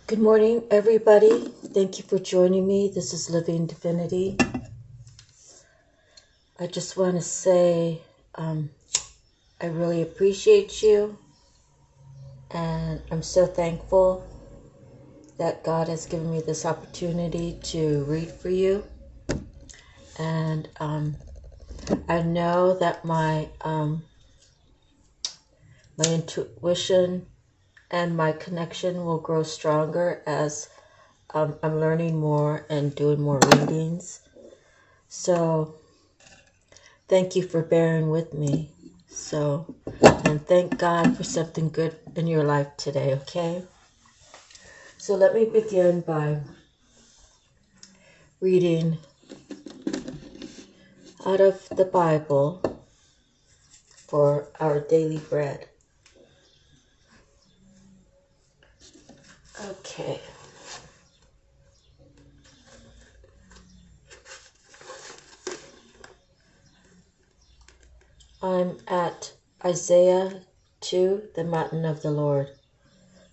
Good morning, everybody. Thank you for joining me. This is Living Divinity. I just want to say I really appreciate you, and I'm so thankful that God has given me this opportunity to read for you. And I know that my intuition and my connection will grow stronger as I'm learning more and doing more readings. So thank you for bearing with me. And thank God for something good in your life today, okay? So let me begin by reading out of the Bible for our daily bread. Okay. I'm at Isaiah 2, the mountain of the Lord.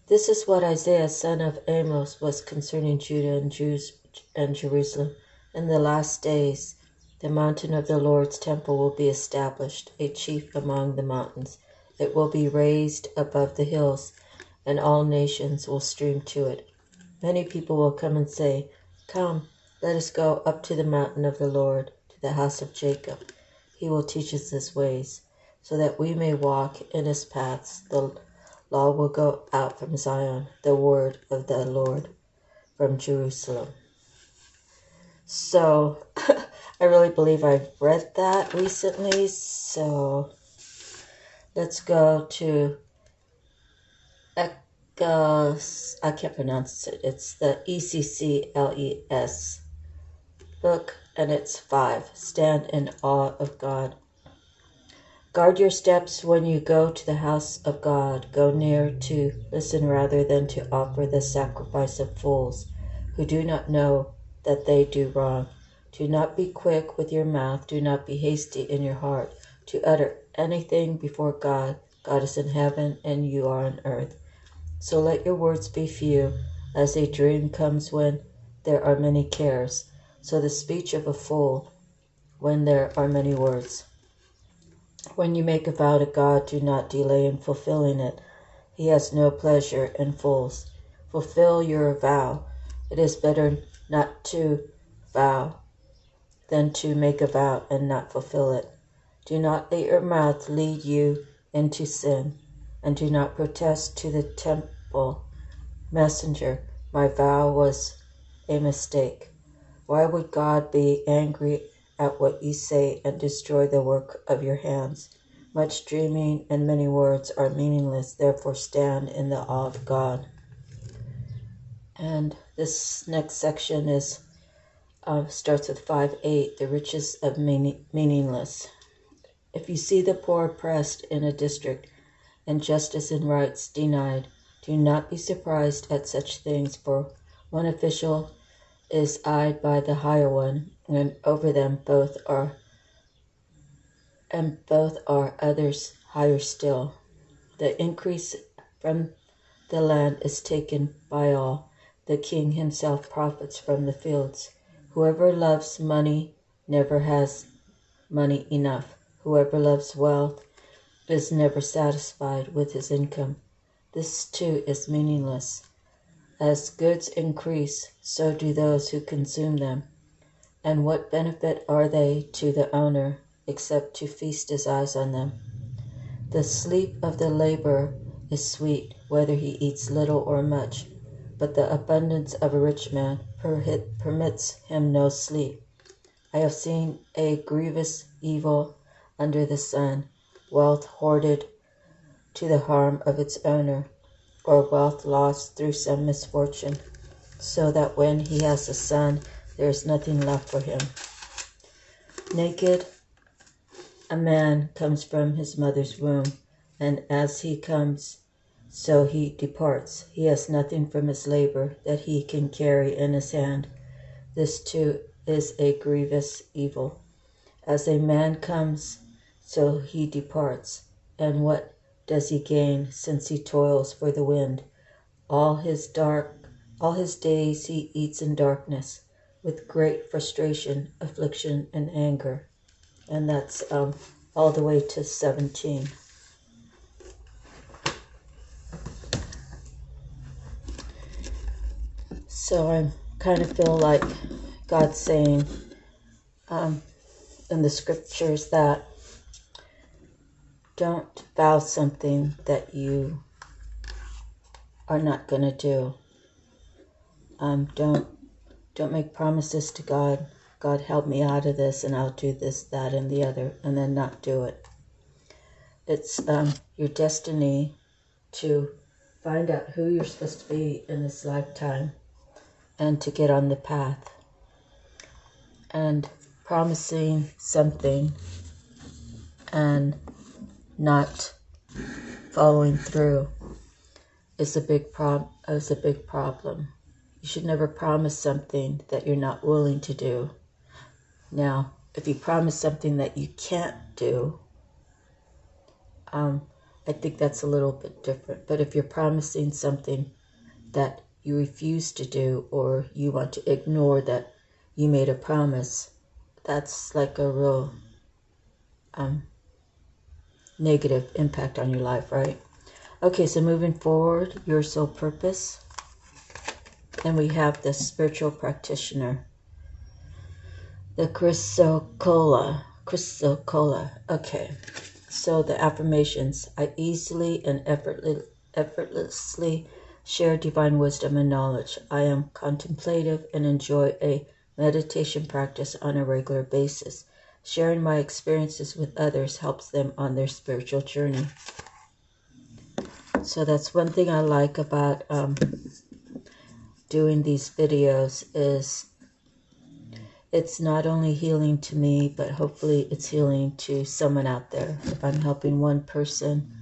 This is what Isaiah, son of Amos, was concerning Judah and Jerusalem. In the last days, the mountain of the Lord's temple will be established, a chief among the mountains. It will be raised above the hills, and all nations will stream to it. Many people will come and say, "Come, let us go up to the mountain of the Lord, to the house of Jacob. He will teach us his ways, so that we may walk in his paths. The law will go out from Zion, the word of the Lord from Jerusalem." So, I really believe I've read that recently, so let's go to I can't pronounce it. It's the ECCLES book, and it's 5. Stand in awe of God. Guard your steps when you go to the house of God. Go near to listen rather than to offer the sacrifice of fools, who do not know that they do wrong. Do not be quick with your mouth. Do not be hasty in your heart to utter anything before God. God is in heaven and you are on earth. So let your words be few, as a dream comes when there are many cares. So the speech of a fool when there are many words. When you make a vow to God, do not delay in fulfilling it. He has no pleasure in fools. Fulfill your vow. It is better not to vow than to make a vow and not fulfill it. Do not let your mouth lead you into sin, and do not protest to the temple messenger, "My vow was a mistake." Why would God be angry at what you say and destroy the work of your hands? Much dreaming and many words are meaningless, therefore stand in the awe of God. And this next section is starts with 5:8, the riches of meaningless. If you see the poor oppressed in a district and justice and rights denied, do not be surprised at such things, for one official is eyed by the higher one, and over them both are others higher still. The increase from the land is taken by all. The king himself profits from the fields. Whoever loves money never has money enough. Whoever loves wealth is never satisfied with his income. This too is meaningless. As goods increase, so do those who consume them. And what benefit are they to the owner, except to feast his eyes on them? The sleep of the laborer is sweet, whether he eats little or much, but the abundance of a rich man permits him no sleep. I have seen a grievous evil under the sun, wealth hoarded to the harm of its owner, or wealth lost through some misfortune, so that when he has a son, there is nothing left for him. Naked a man comes from his mother's womb, and as he comes, so he departs. He has nothing from his labor that he can carry in his hand. This too is a grievous evil. As a man comes, so he departs. And what does he gain, since he toils for the wind? All his dark All his days he eats in darkness, with great frustration, affliction, and anger. And that's all the way to 17. So I kind of feel like God's saying in the scriptures that don't vow something that you are not going to do. Don't make promises to God. God, help me out of this, and I'll do this, that, and the other, and then not do it. It's your destiny to find out who you're supposed to be in this lifetime and to get on the path. And promising something and not following through is a big problem. You should never promise something that you're not willing to do. Now, if you promise something that you can't do, I think that's a little bit different. But if you're promising something that you refuse to do, or you want to ignore that you made a promise, that's like a real negative impact on your life, right? Okay, so moving forward, your soul purpose. And we have the spiritual practitioner, the chrysocolla. Okay, so the affirmations. I easily and effortlessly share divine wisdom and knowledge. I am contemplative and enjoy a meditation practice on a regular basis. Sharing my experiences with others helps them on their spiritual journey. So that's one thing I like about doing these videos, is it's not only healing to me, but hopefully it's healing to someone out there. If I'm helping one person,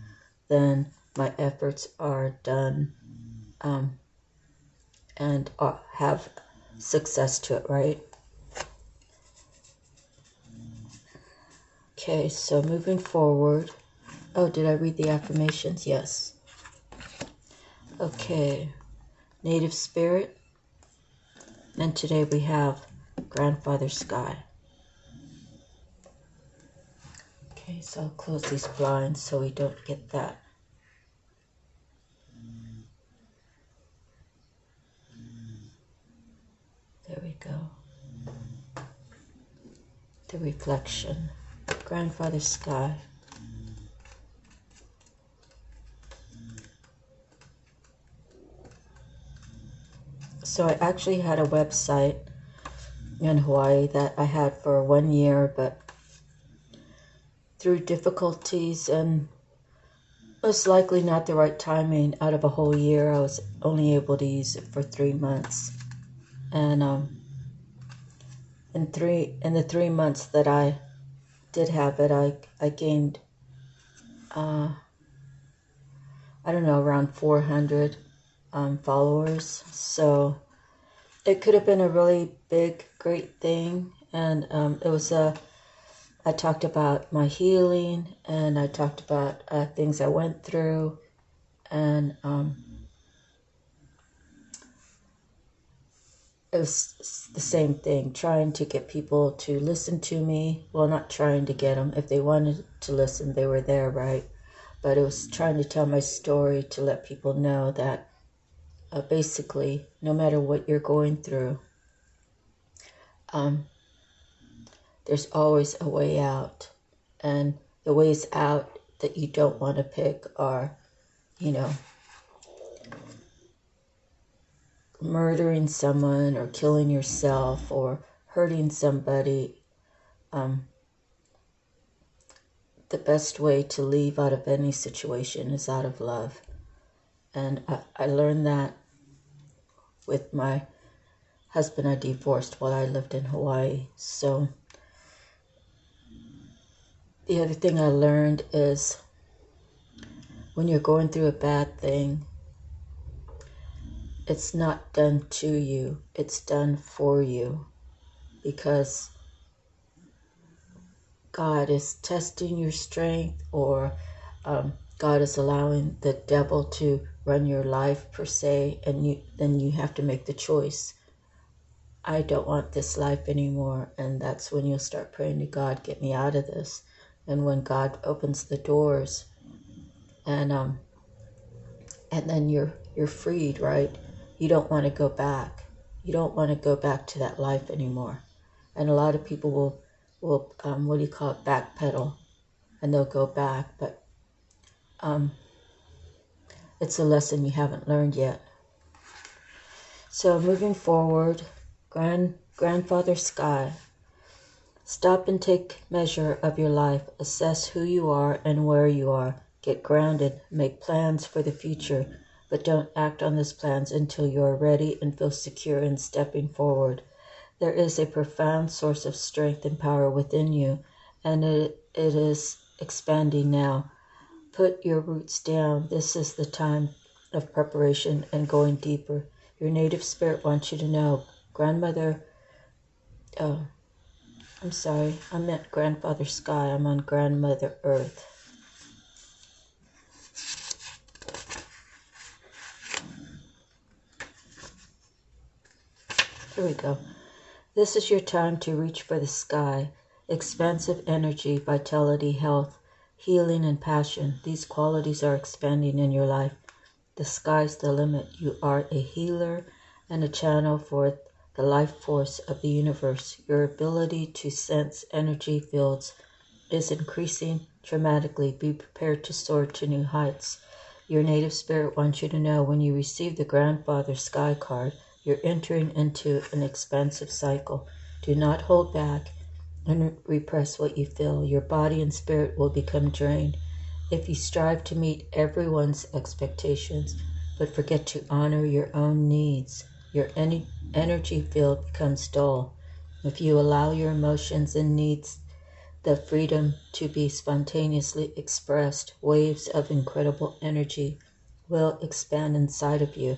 then my efforts are done and have success to it, right? Okay, so moving forward. Oh, did I read the affirmations? Yes. Okay, native spirit. And today we have Grandfather Sky. Okay, so I'll close these blinds so we don't get that. There we go. The reflection. Grandfather Sky. So I actually had a website in Hawaii that I had for 1 year, but through difficulties and most likely not the right timing, out of a whole year, I was only able to use it for 3 months. And in the 3 months that I did have it, I gained I don't know, around 400 followers. So it could have been a really big, great thing. And it was I talked about my healing, and I talked about things I went through, and it was the same thing, trying to get people to listen to me. Well, not trying to get them. If they wanted to listen, they were there, right? But it was trying to tell my story to let people know that basically, no matter what you're going through, there's always a way out. And the ways out that you don't want to pick are, murdering someone or killing yourself or hurting somebody. The best way to leave out of any situation is out of love. And I learned that with my husband. I divorced while I lived in Hawaii. So the other thing I learned is when you're going through a bad thing, it's not done to you, it's done for you, because God is testing your strength, or God is allowing the devil to run your life per se, and then you have to make the choice. I don't want this life anymore, and that's when you'll start praying to God, get me out of this. And when God opens the doors, and then you're freed, right? You don't want to go back. You don't want to go back to that life anymore. And a lot of people will what do you call it, backpedal, and they'll go back, but it's a lesson you haven't learned yet. So moving forward, Grandfather Sky, stop and take measure of your life. Assess who you are and where you are. Get grounded. Make plans for the future, but don't act on those plans until you are ready and feel secure in stepping forward. There is a profound source of strength and power within you, and it is expanding now. Put your roots down. This is the time of preparation and going deeper. Your native spirit wants you to know. I'm sorry, I meant Grandfather Sky. I'm on Grandmother Earth. Here we go. This is your time to reach for the sky. Expansive energy, vitality, health, healing, and passion. These qualities are expanding in your life. The sky's the limit. You are a healer and a channel for the life force of the universe. Your ability to sense energy fields is increasing dramatically. Be prepared to soar to new heights. Your native spirit wants you to know when you receive the Grandfather Sky card, you're entering into an expansive cycle. Do not hold back and repress what you feel. Your body and spirit will become drained if you strive to meet everyone's expectations, but forget to honor your own needs. Your energy field becomes dull. If you allow your emotions and needs the freedom to be spontaneously expressed, waves of incredible energy will expand inside of you.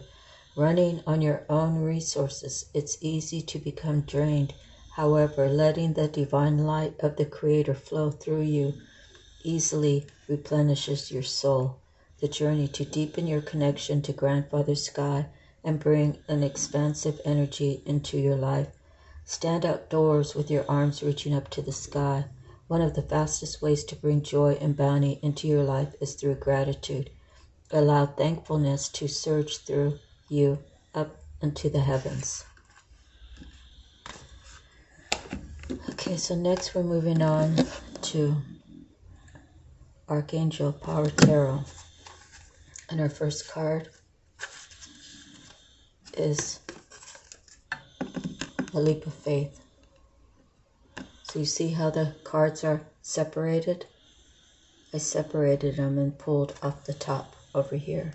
Running on your own resources, it's easy to become drained. However, letting the divine light of the Creator flow through you easily replenishes your soul. The journey to deepen your connection to Grandfather Sky and bring an expansive energy into your life. Stand outdoors with your arms reaching up to the sky. One of the fastest ways to bring joy and bounty into your life is through gratitude. Allow thankfulness to surge through you up into the heavens. Okay, so next we're moving on to Archangel Power Tarot. And our first card is a leap of faith. So you see how the cards are separated? I separated them and pulled off the top over here.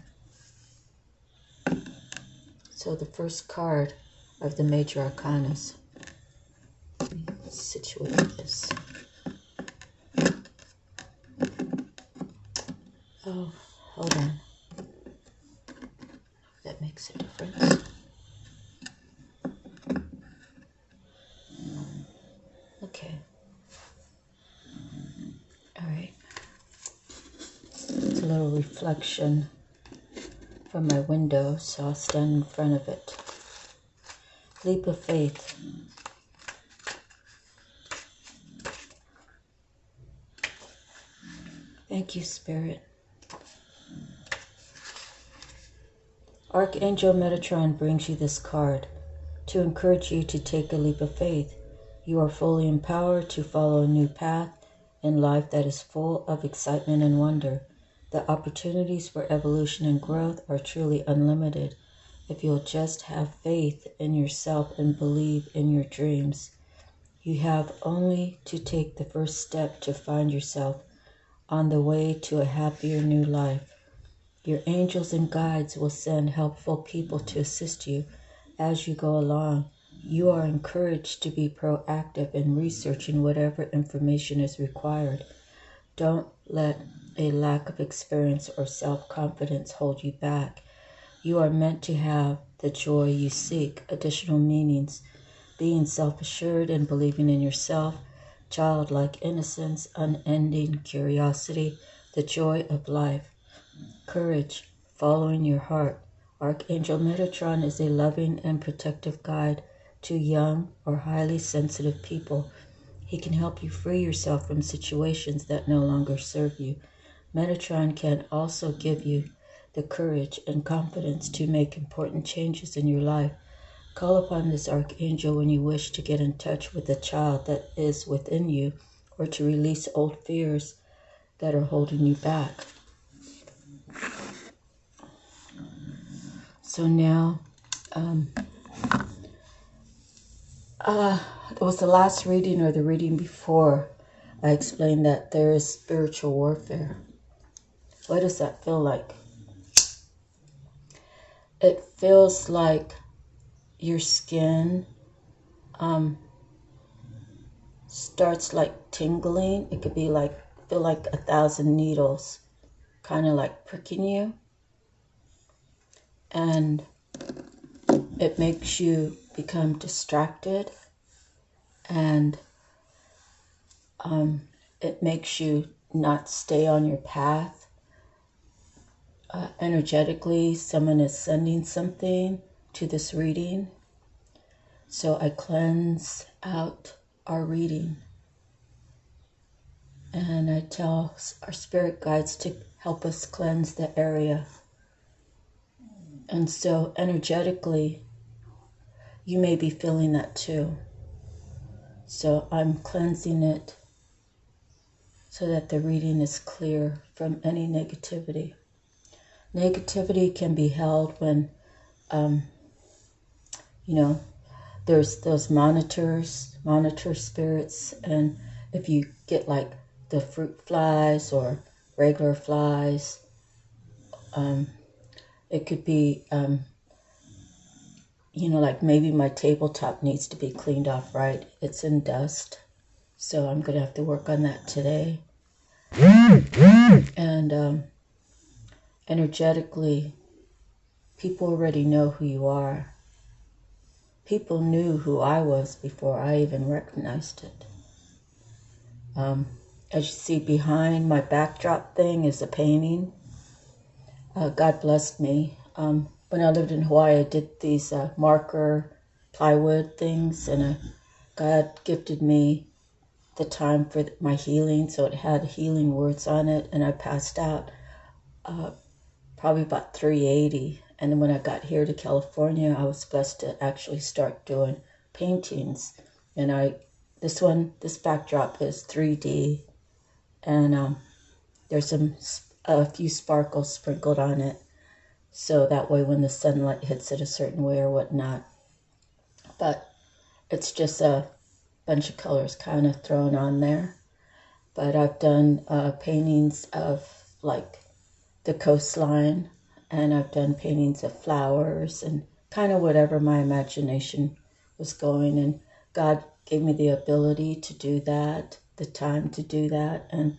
So the first card of the major arcanas. Let me situate this. Oh, hold on. That makes a difference. Okay. All right. It's a little reflection from my window, so I'll stand in front of it. Leap of faith. Thank you, Spirit. Archangel Metatron brings you this card to encourage you to take a leap of faith. You are fully empowered to follow a new path in life that is full of excitement and wonder. The opportunities for evolution and growth are truly unlimited if you'll just have faith in yourself and believe in your dreams. You have only to take the first step to find yourself on the way to a happier new life. Your angels and guides will send helpful people to assist you as you go along. You are encouraged to be proactive in researching whatever information is required. Don't let a lack of experience or self-confidence hold you back. You are meant to have the joy you seek, additional meanings, being self-assured and believing in yourself, childlike innocence, unending curiosity, the joy of life, courage, following your heart. Archangel Metatron is a loving and protective guide to young or highly sensitive people. He can help you free yourself from situations that no longer serve you. Metatron can also give you the courage and confidence to make important changes in your life. Call upon this Archangel when you wish to get in touch with the child that is within you or to release old fears that are holding you back. So now, it was the last reading or the reading before I explained that there is spiritual warfare. What does that feel like? It feels like your skin starts like tingling. It could be like, feel like 1,000 needles kind of like pricking you. And it makes you become distracted, and it makes you not stay on your path. Energetically, someone is sending something to this reading. So I cleanse out our reading. And I tell our spirit guides to help us cleanse the area. And so energetically, you may be feeling that too. So I'm cleansing it so that the reading is clear from any negativity. Negativity can be held when, there's those monitor spirits, and if you get like the fruit flies or regular flies, it could be, like maybe my tabletop needs to be cleaned off, right? It's in dust. So I'm going to have to work on that today. And energetically, people already know who you are. People knew who I was before I even recognized it. As you see behind my backdrop thing is a painting. God blessed me. When I lived in Hawaii, I did these marker plywood things, and God gifted me the time for my healing, so it had healing words on it, and I passed out probably about 380. And then when I got here to California, I was blessed to actually start doing paintings. And this backdrop is 3D, and there's a few sparkles sprinkled on it, so that way when the sunlight hits it a certain way or whatnot. But it's just a bunch of colors kind of thrown on there. But I've done paintings of like the coastline, and I've done paintings of flowers and kind of whatever my imagination was going. And God gave me the ability to do that, the time to do that, and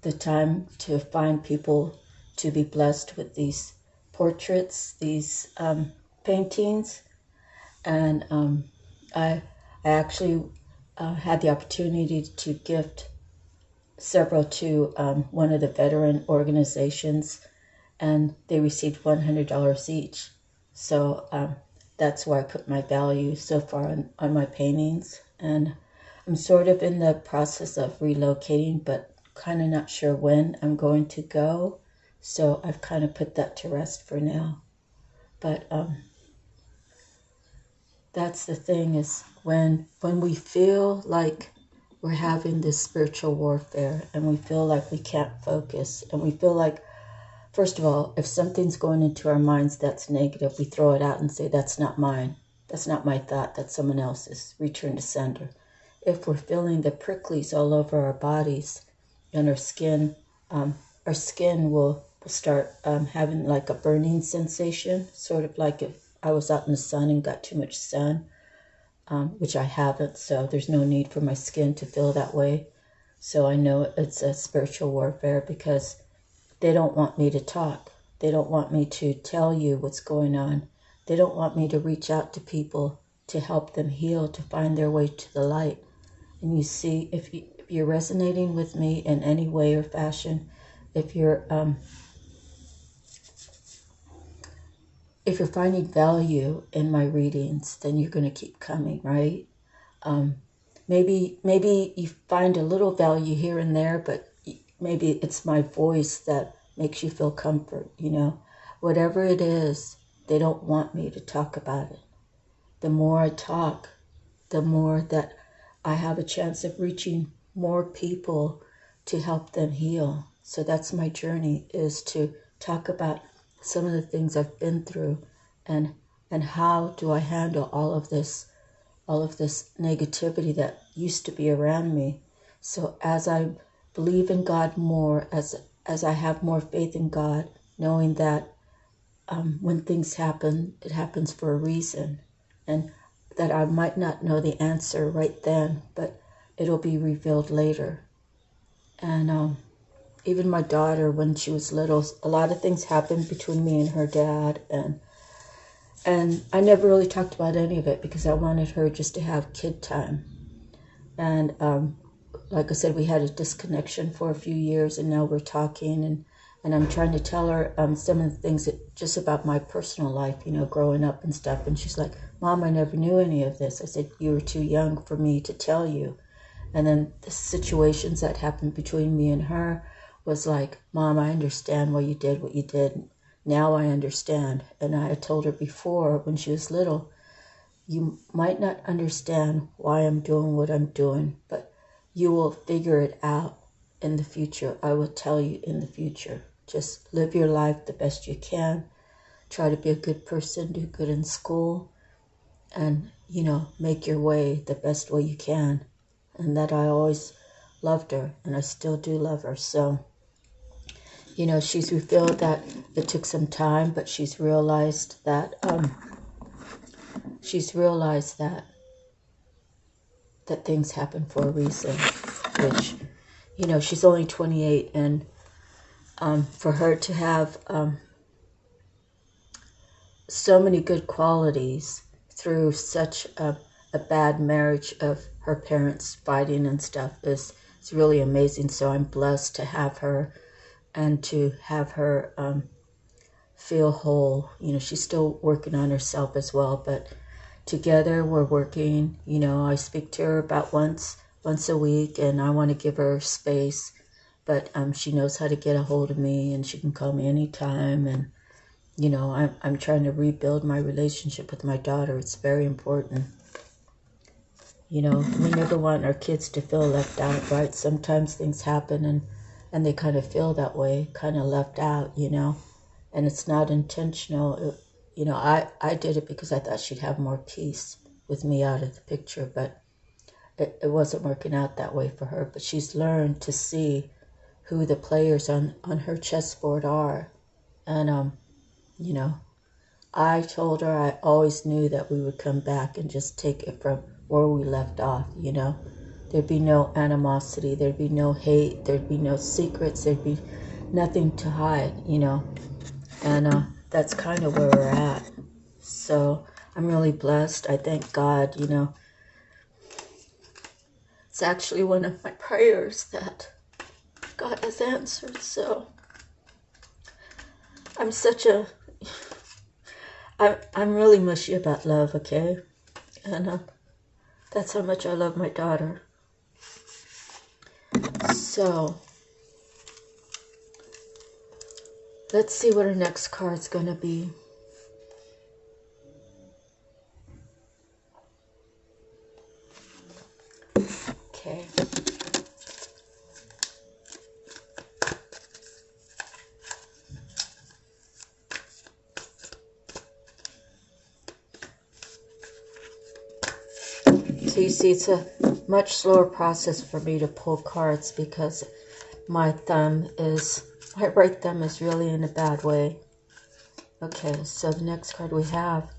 the time to find people to be blessed with these portraits, these paintings. And I actually had the opportunity to gift several to one of the veteran organizations, and they received $100 each. So that's where I put my value so far on my paintings. And I'm sort of in the process of relocating, but kind of not sure when I'm going to go. So I've kind of put that to rest for now. But that's the thing, is when we feel like we're having this spiritual warfare, and we feel like we can't focus, and we feel like, first of all, if something's going into our minds that's negative, we throw it out and say, that's not mine. That's not my thought. That's someone else's. Return to sender. If we're feeling the pricklies all over our bodies and our skin will start having like a burning sensation, sort of like if I was out in the sun and got too much sun, which I haven't, so there's no need for my skin to feel that way. So I know it's a spiritual warfare, because they don't want me to talk. They don't want me to tell you what's going on. They don't want me to reach out to people to help them heal, to find their way to the light. And you see, if you're resonating with me in any way or fashion, if you're if you're finding value in my readings, then you're going to keep coming, right? Maybe you find a little value here and there, but maybe it's my voice that makes you feel comfort, you know. Whatever it is, they don't want me to talk about it. The more I talk, the more that I have a chance of reaching more people to help them heal. So that's my journey, is to talk about some of the things I've been through, and how do I handle all of this negativity that used to be around me. So as I believe in God more, as I have more faith in God, knowing that when things happen, it happens for a reason, and that I might not know the answer right then, but it'll be revealed later. And even my daughter, when she was little, a lot of things happened between me and her dad, and I never really talked about any of it because I wanted her just to have kid time. And like I said, we had a disconnection for a few years, and now we're talking, and I'm trying to tell her some of the things that just about my personal life, you know, growing up and stuff. And she's like, Mom, I never knew any of this. I said, you were too young for me to tell you. And then the situations that happened between me and her was like, Mom, I understand why you did what you did. Now I understand. And I had told her before, when she was little, you might not understand why I'm doing what I'm doing, but you will figure it out in the future. I will tell you in the future. Just live your life the best you can. Try to be a good person, do good in school, and, you know, make your way the best way you can. And that I always loved her, and I still do love her. So, you know, she's revealed that it took some time, but she's realized that that things happen for a reason, which, you know, she's only 28, and for her to have so many good qualities through such a bad marriage of her parents fighting and stuff is really amazing. So I'm blessed to have her, and to have her feel whole. You know, she's still working on herself as well, but together we're working. You know, I speak to her about once a week, and I want to give her space, but she knows how to get a hold of me, and she can call me anytime. And you know, I'm trying to rebuild my relationship with my daughter. It's very important. You know, we never want our kids to feel left out, right? Sometimes things happen, and they kind of feel that way, kind of left out, you know, and it's not intentional. You know, I did it because I thought she'd have more peace with me out of the picture, but it wasn't working out that way for her. But she's learned to see who the players on her chessboard are. And you know, I told her I always knew that we would come back and just take it from where we left off, you know. There'd be no animosity, there'd be no hate, there'd be no secrets, there'd be nothing to hide, you know. And that's kind of where we're at. So I'm really blessed. I thank God, you know. It's actually one of my prayers that God has answered. So I'm really mushy about love, okay? And that's how much I love my daughter. So let's see what our next card's gonna be. Okay. So you see, it's a much slower process for me to pull cards because my right thumb is really in a bad way. Okay, so the next card we have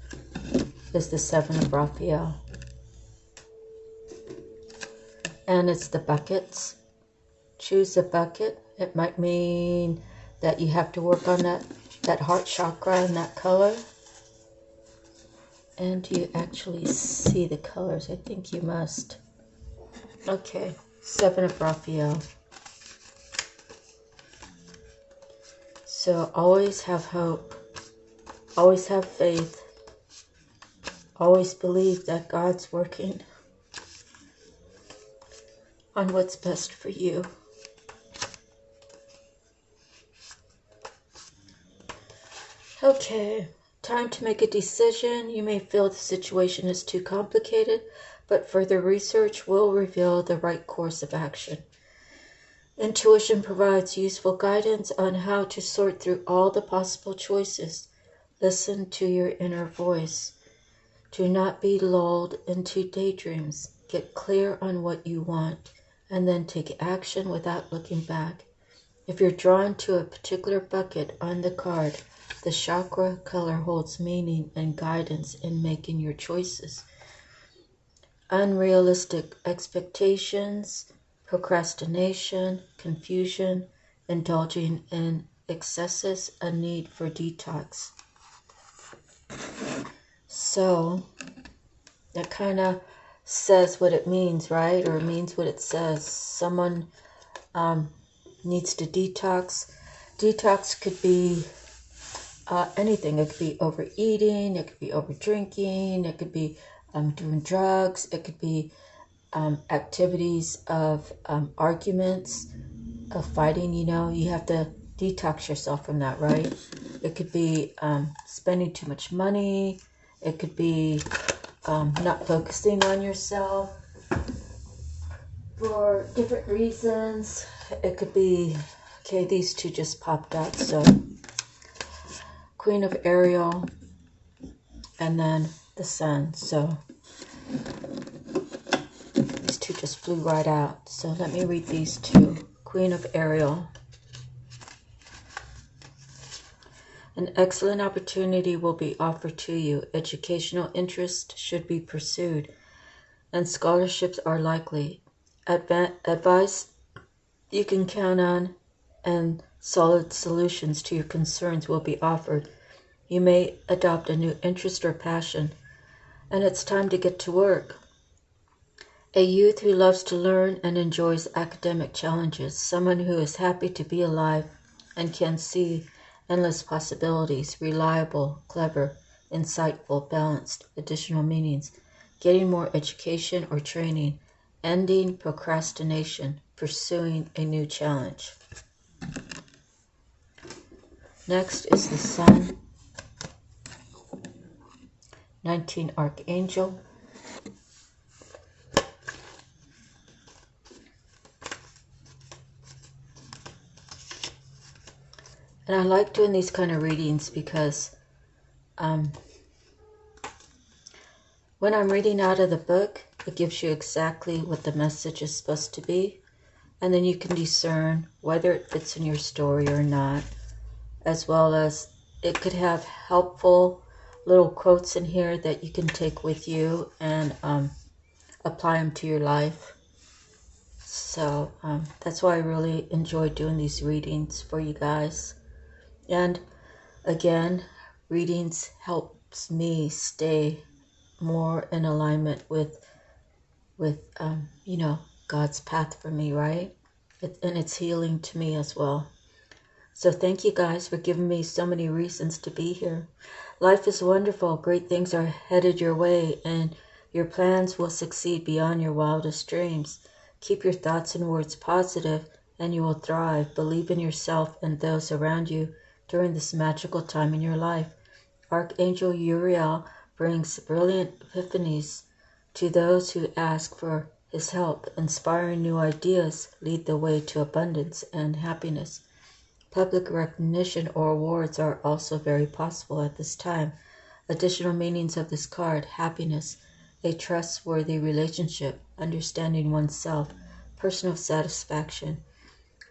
is the Seven of Raphael. And it's the buckets. Choose a bucket. It might mean that you have to work on that heart chakra and that color. And do you actually see the colors? I think you must. Okay, Seven of Raphael. So always have hope. Always have faith. Always believe that God's working on what's best for you. Okay, time to make a decision. You may feel the situation is too complicated, but further research will reveal the right course of action. Intuition provides useful guidance on how to sort through all the possible choices. Listen to your inner voice. Do not be lulled into daydreams. Get clear on what you want, and then take action without looking back. If you're drawn to a particular bucket on the card, the chakra color holds meaning and guidance in making your choices. Unrealistic expectations, procrastination, confusion, indulging in excesses, a need for detox. So that kind of says what it means, right? Or it means what it says. Someone needs to detox. Detox could be anything. It could be overeating, it could be overdrinking, it could be doing drugs, it could be activities of arguments, of fighting. You have to detox yourself from that, right? It could be spending too much money. It could be not focusing on yourself for different reasons. It could be, okay, these two just popped up, so Queen of Ariel, and then the Sun. So these two just flew right out. So let me read these two. Queen of Ariel. An excellent opportunity will be offered to you. Educational interest should be pursued, and scholarships are likely. Advice you can count on, and solid solutions to your concerns will be offered. You may adopt a new interest or passion, and it's time to get to work. A youth who loves to learn and enjoys academic challenges, someone who is happy to be alive and can see endless possibilities, reliable, clever, insightful, balanced, additional meanings, getting more education or training, ending procrastination, pursuing a new challenge. Next is the Sun, 19 Archangel. And I like doing these kind of readings because when I'm reading out of the book, it gives you exactly what the message is supposed to be. And then you can discern whether it fits in your story or not, as well as it could have helpful little quotes in here that you can take with you and apply them to your life. So that's why I really enjoy doing these readings for you guys. And again, readings helps me stay more in alignment with God's path for me, right? And it's healing to me as well. So thank you guys for giving me so many reasons to be here. Life is wonderful. Great things are headed your way, and your plans will succeed beyond your wildest dreams. Keep your thoughts and words positive, and you will thrive. Believe in yourself and those around you during this magical time in your life. Archangel Uriel brings brilliant epiphanies to those who ask for his help. Inspiring new ideas lead the way to abundance and happiness. Public recognition or awards are also very possible at this time. Additional meanings of this card: happiness, a trustworthy relationship, understanding oneself, personal satisfaction.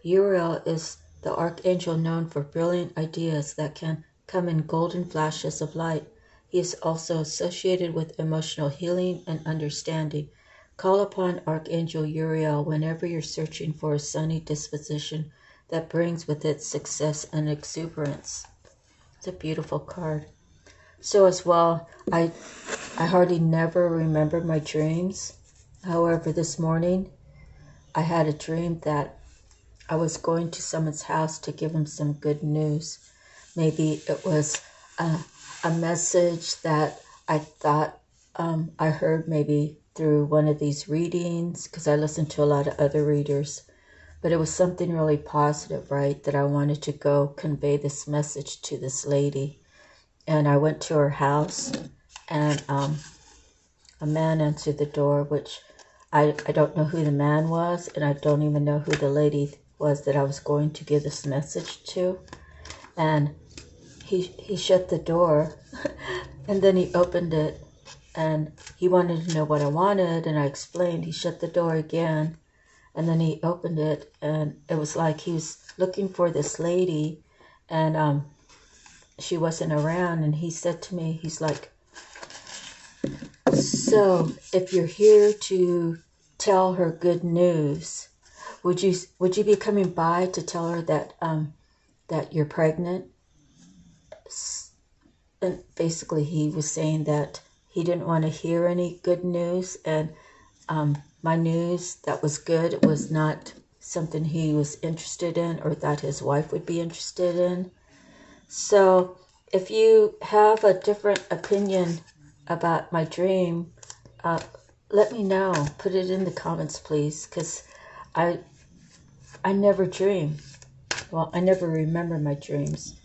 Uriel is the archangel known for brilliant ideas that can come in golden flashes of light. He is also associated with emotional healing and understanding. Call upon Archangel Uriel whenever you're searching for a sunny disposition that brings with it success and exuberance. It's a beautiful card. So as well, I hardly never remember my dreams. However, this morning I had a dream that I was going to someone's house to give them some good news. Maybe it was a message that I thought I heard maybe through one of these readings, because I listened to a lot of other readers, but it was something really positive, right? That I wanted to go convey this message to this lady. And I went to her house, and a man answered the door, which I don't know who the man was, and I don't even know who the lady was that I was going to give this message to. And he shut the door, and then he opened it, and he wanted to know what I wanted, and I explained. He shut the door again, and then he opened it, and it was like he was looking for this lady, and she wasn't around. And he said to me, he's like, so if you're here to tell her good news, would you be coming by to tell her that that you're pregnant? And basically he was saying that he didn't want to hear any good news, and my news that was good was not something he was interested in or that his wife would be interested in. So if you have a different opinion about my dream, let me know. Put it in the comments, please, because I never dream. Well, I never remember my dreams.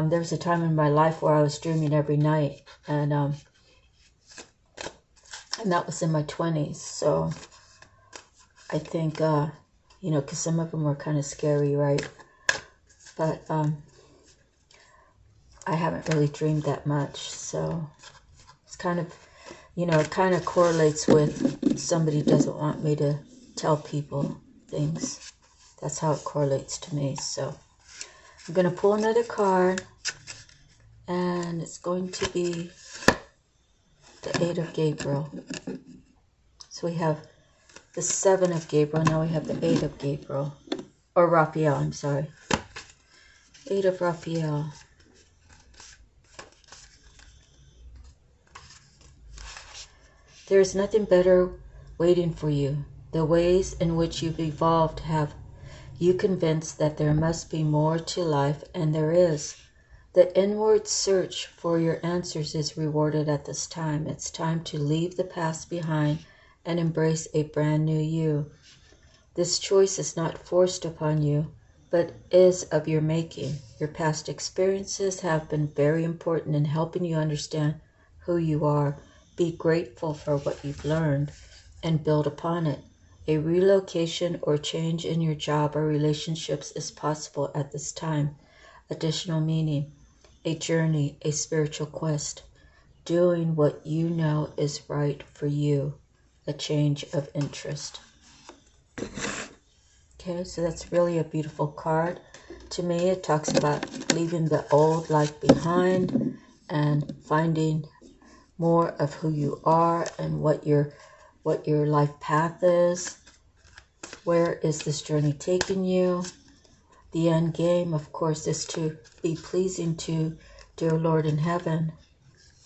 There was a time in my life where I was dreaming every night, and that was in my 20s. So I think, you know, because some of them were kind of scary, right? But I haven't really dreamed that much. So it's kind of, you know, it kind of correlates with somebody doesn't want me to tell people things. That's how it correlates to me. So I'm going to pull another card, and it's going to be the 8 of Gabriel. So we have the 7 of Gabriel. Now we have the 8 of Gabriel. Or Raphael, I'm sorry. 8 of Raphael. There is nothing better waiting for you. The ways in which you've evolved have you convinced that there must be more to life, and there is. The inward search for your answers is rewarded at this time. It's time to leave the past behind and embrace a brand new you. This choice is not forced upon you, but is of your making. Your past experiences have been very important in helping you understand who you are. Be grateful for what you've learned and build upon it. A relocation or change in your job or relationships is possible at this time. Additional meaning, a journey, a spiritual quest, doing what you know is right for you, a change of interest. Okay, so that's really a beautiful card. To me, it talks about leaving the old life behind and finding more of who you are and what your life path is. Where is this journey taking you? The end game, of course, is to be pleasing to dear Lord in heaven,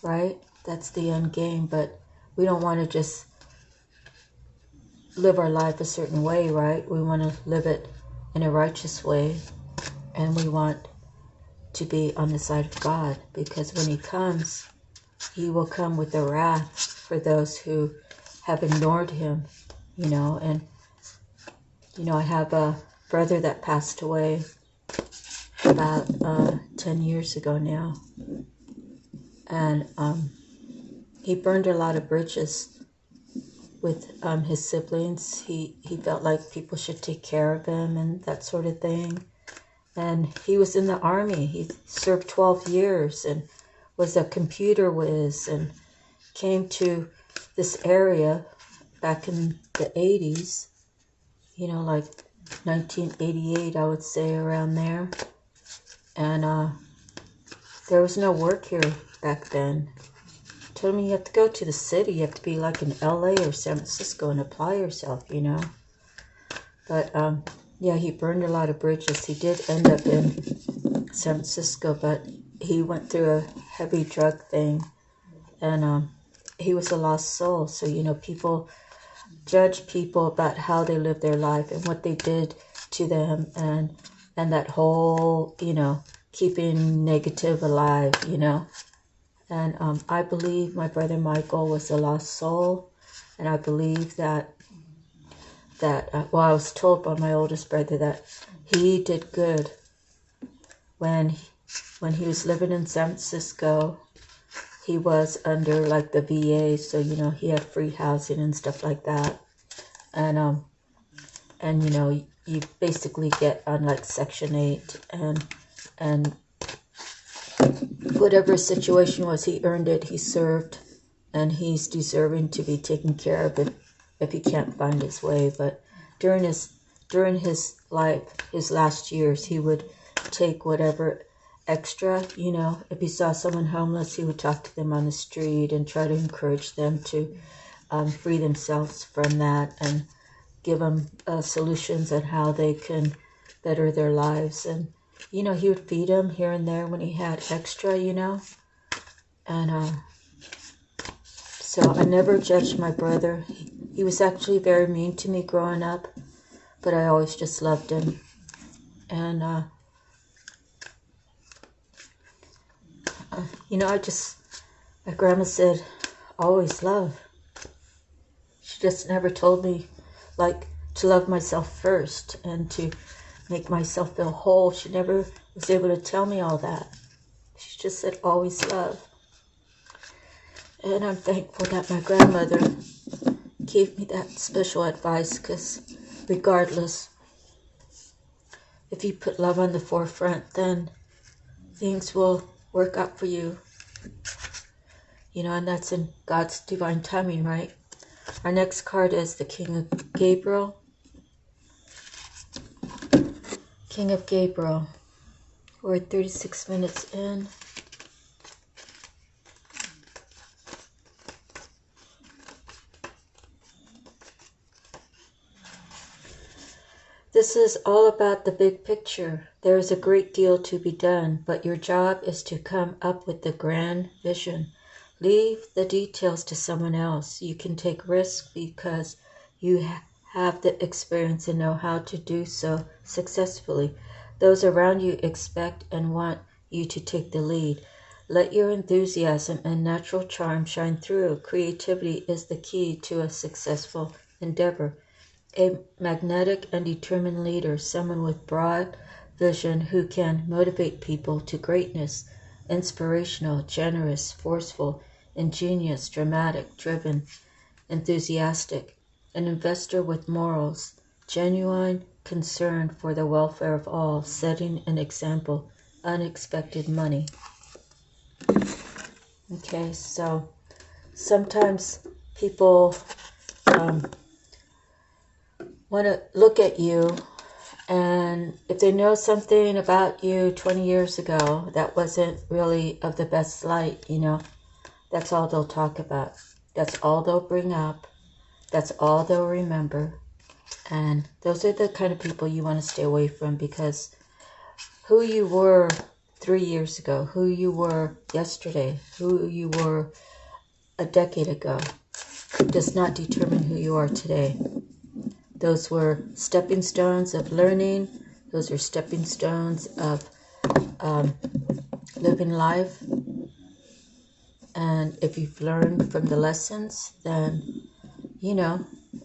right? That's the end game, but we don't want to just live our life a certain way, right? We want to live it in a righteous way, and we want to be on the side of God, because when he comes, he will come with the wrath for those who have ignored him, you know. And you know, I have a brother that passed away about 10 years ago now, and he burned a lot of bridges with his siblings. He felt like people should take care of him and that sort of thing. And he was in the army. He served 12 years and was a computer whiz, and came to this area back in the 80s, you know, like 1988, I would say, around there. And there was no work here back then. Told me you have to go to the city. You have to be like in LA or San Francisco and apply yourself, you know. But yeah, he burned a lot of bridges. He did end up in San Francisco, but he went through a heavy drug thing, and he was a lost soul. So, you know, people judge people about how they live their life and what they did to them, and that whole, you know, keeping negative alive, you know. And I believe my brother Michael was a lost soul. And I believe that well, I was told by my oldest brother that he did good when he was living in San Francisco. He was under like the VA, so he had free housing and stuff like that. And you basically get on like Section 8, and whatever his situation was, he earned it, he served, and he's deserving to be taken care of if he can't find his way. But during his life, his last years, he would take whatever extra, if he saw someone homeless, he would talk to them on the street and try to encourage them to free themselves from that, and give them solutions on how they can better their lives. And he would feed them here and there when he had extra, and so I never judged my brother. He was actually very mean to me growing up, but I always just loved him. And my grandma said, always love. She just never told me, like, to love myself first and to make myself feel whole. She never was able to tell me all that. She just said, always love. And I'm thankful that my grandmother gave me that special advice, because regardless, if you put love on the forefront, then things will work out for you. And that's in God's divine timing, right? Our next card is the King of Gabriel. King of Gabriel. We're 36 minutes in. This is all about the big picture. There is a great deal to be done, but your job is to come up with the grand vision. Leave the details to someone else. You can take risks because you have the experience and know how to do so successfully. Those around you expect and want you to take the lead. Let your enthusiasm and natural charm shine through. Creativity is the key to a successful endeavor. A magnetic and determined leader, someone with broad vision who can motivate people to greatness. Inspirational, generous, forceful, ingenious, dramatic, driven, enthusiastic. An investor with morals, genuine concern for the welfare of all, setting an example, unexpected money. Okay, so sometimes people want to look at you, and if they know something about you 20 years ago that wasn't really of the best light, that's all they'll talk about. That's all they'll bring up. That's all they'll remember. And those are the kind of people you want to stay away from, because who you were 3 years ago, who you were yesterday, who you were a decade ago, does not determine who you are today. Those were stepping stones of learning. Those are stepping stones of living life. And if you've learned from the lessons, then, in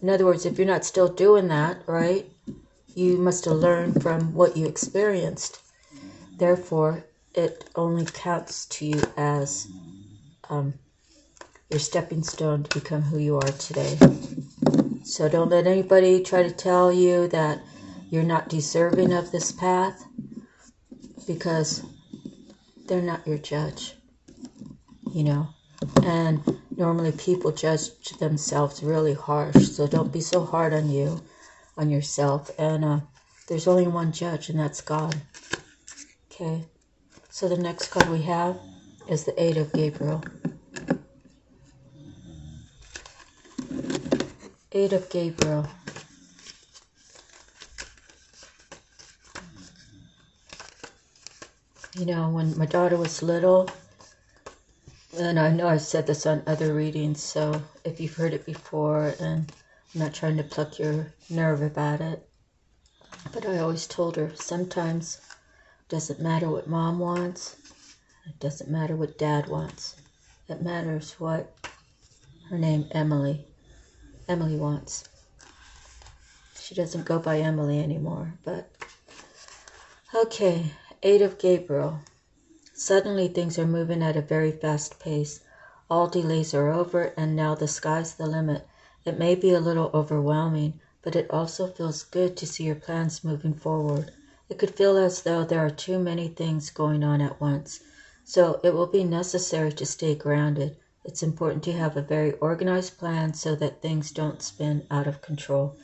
other words, if you're not still doing that, right, you must have learned from what you experienced. Therefore, it only counts to you as your stepping stone to become who you are today. So don't let anybody try to tell you that you're not deserving of this path, because they're not your judge, And normally people judge themselves really harsh, so don't be so hard on yourself. And there's only one judge, and that's God. Okay, so the next card we have is the Eight of Gabriel. Eight of Gabriel. When my daughter was little, and I know I've said this on other readings, so if you've heard it before, and I'm not trying to pluck your nerve about it, but I always told her, sometimes it doesn't matter what mom wants, it doesn't matter what dad wants. it matters what her name Emily wants. She doesn't go by Emily anymore, but okay. 8 of Gabriel. Suddenly things are moving at a very fast pace. All delays are over, and now the sky's the limit. It may be a little overwhelming, but it also feels good to see your plans moving forward. It could feel as though there are too many things going on at once, so it will be necessary to stay grounded. It's important to have a very organized plan so that things don't spin out of control.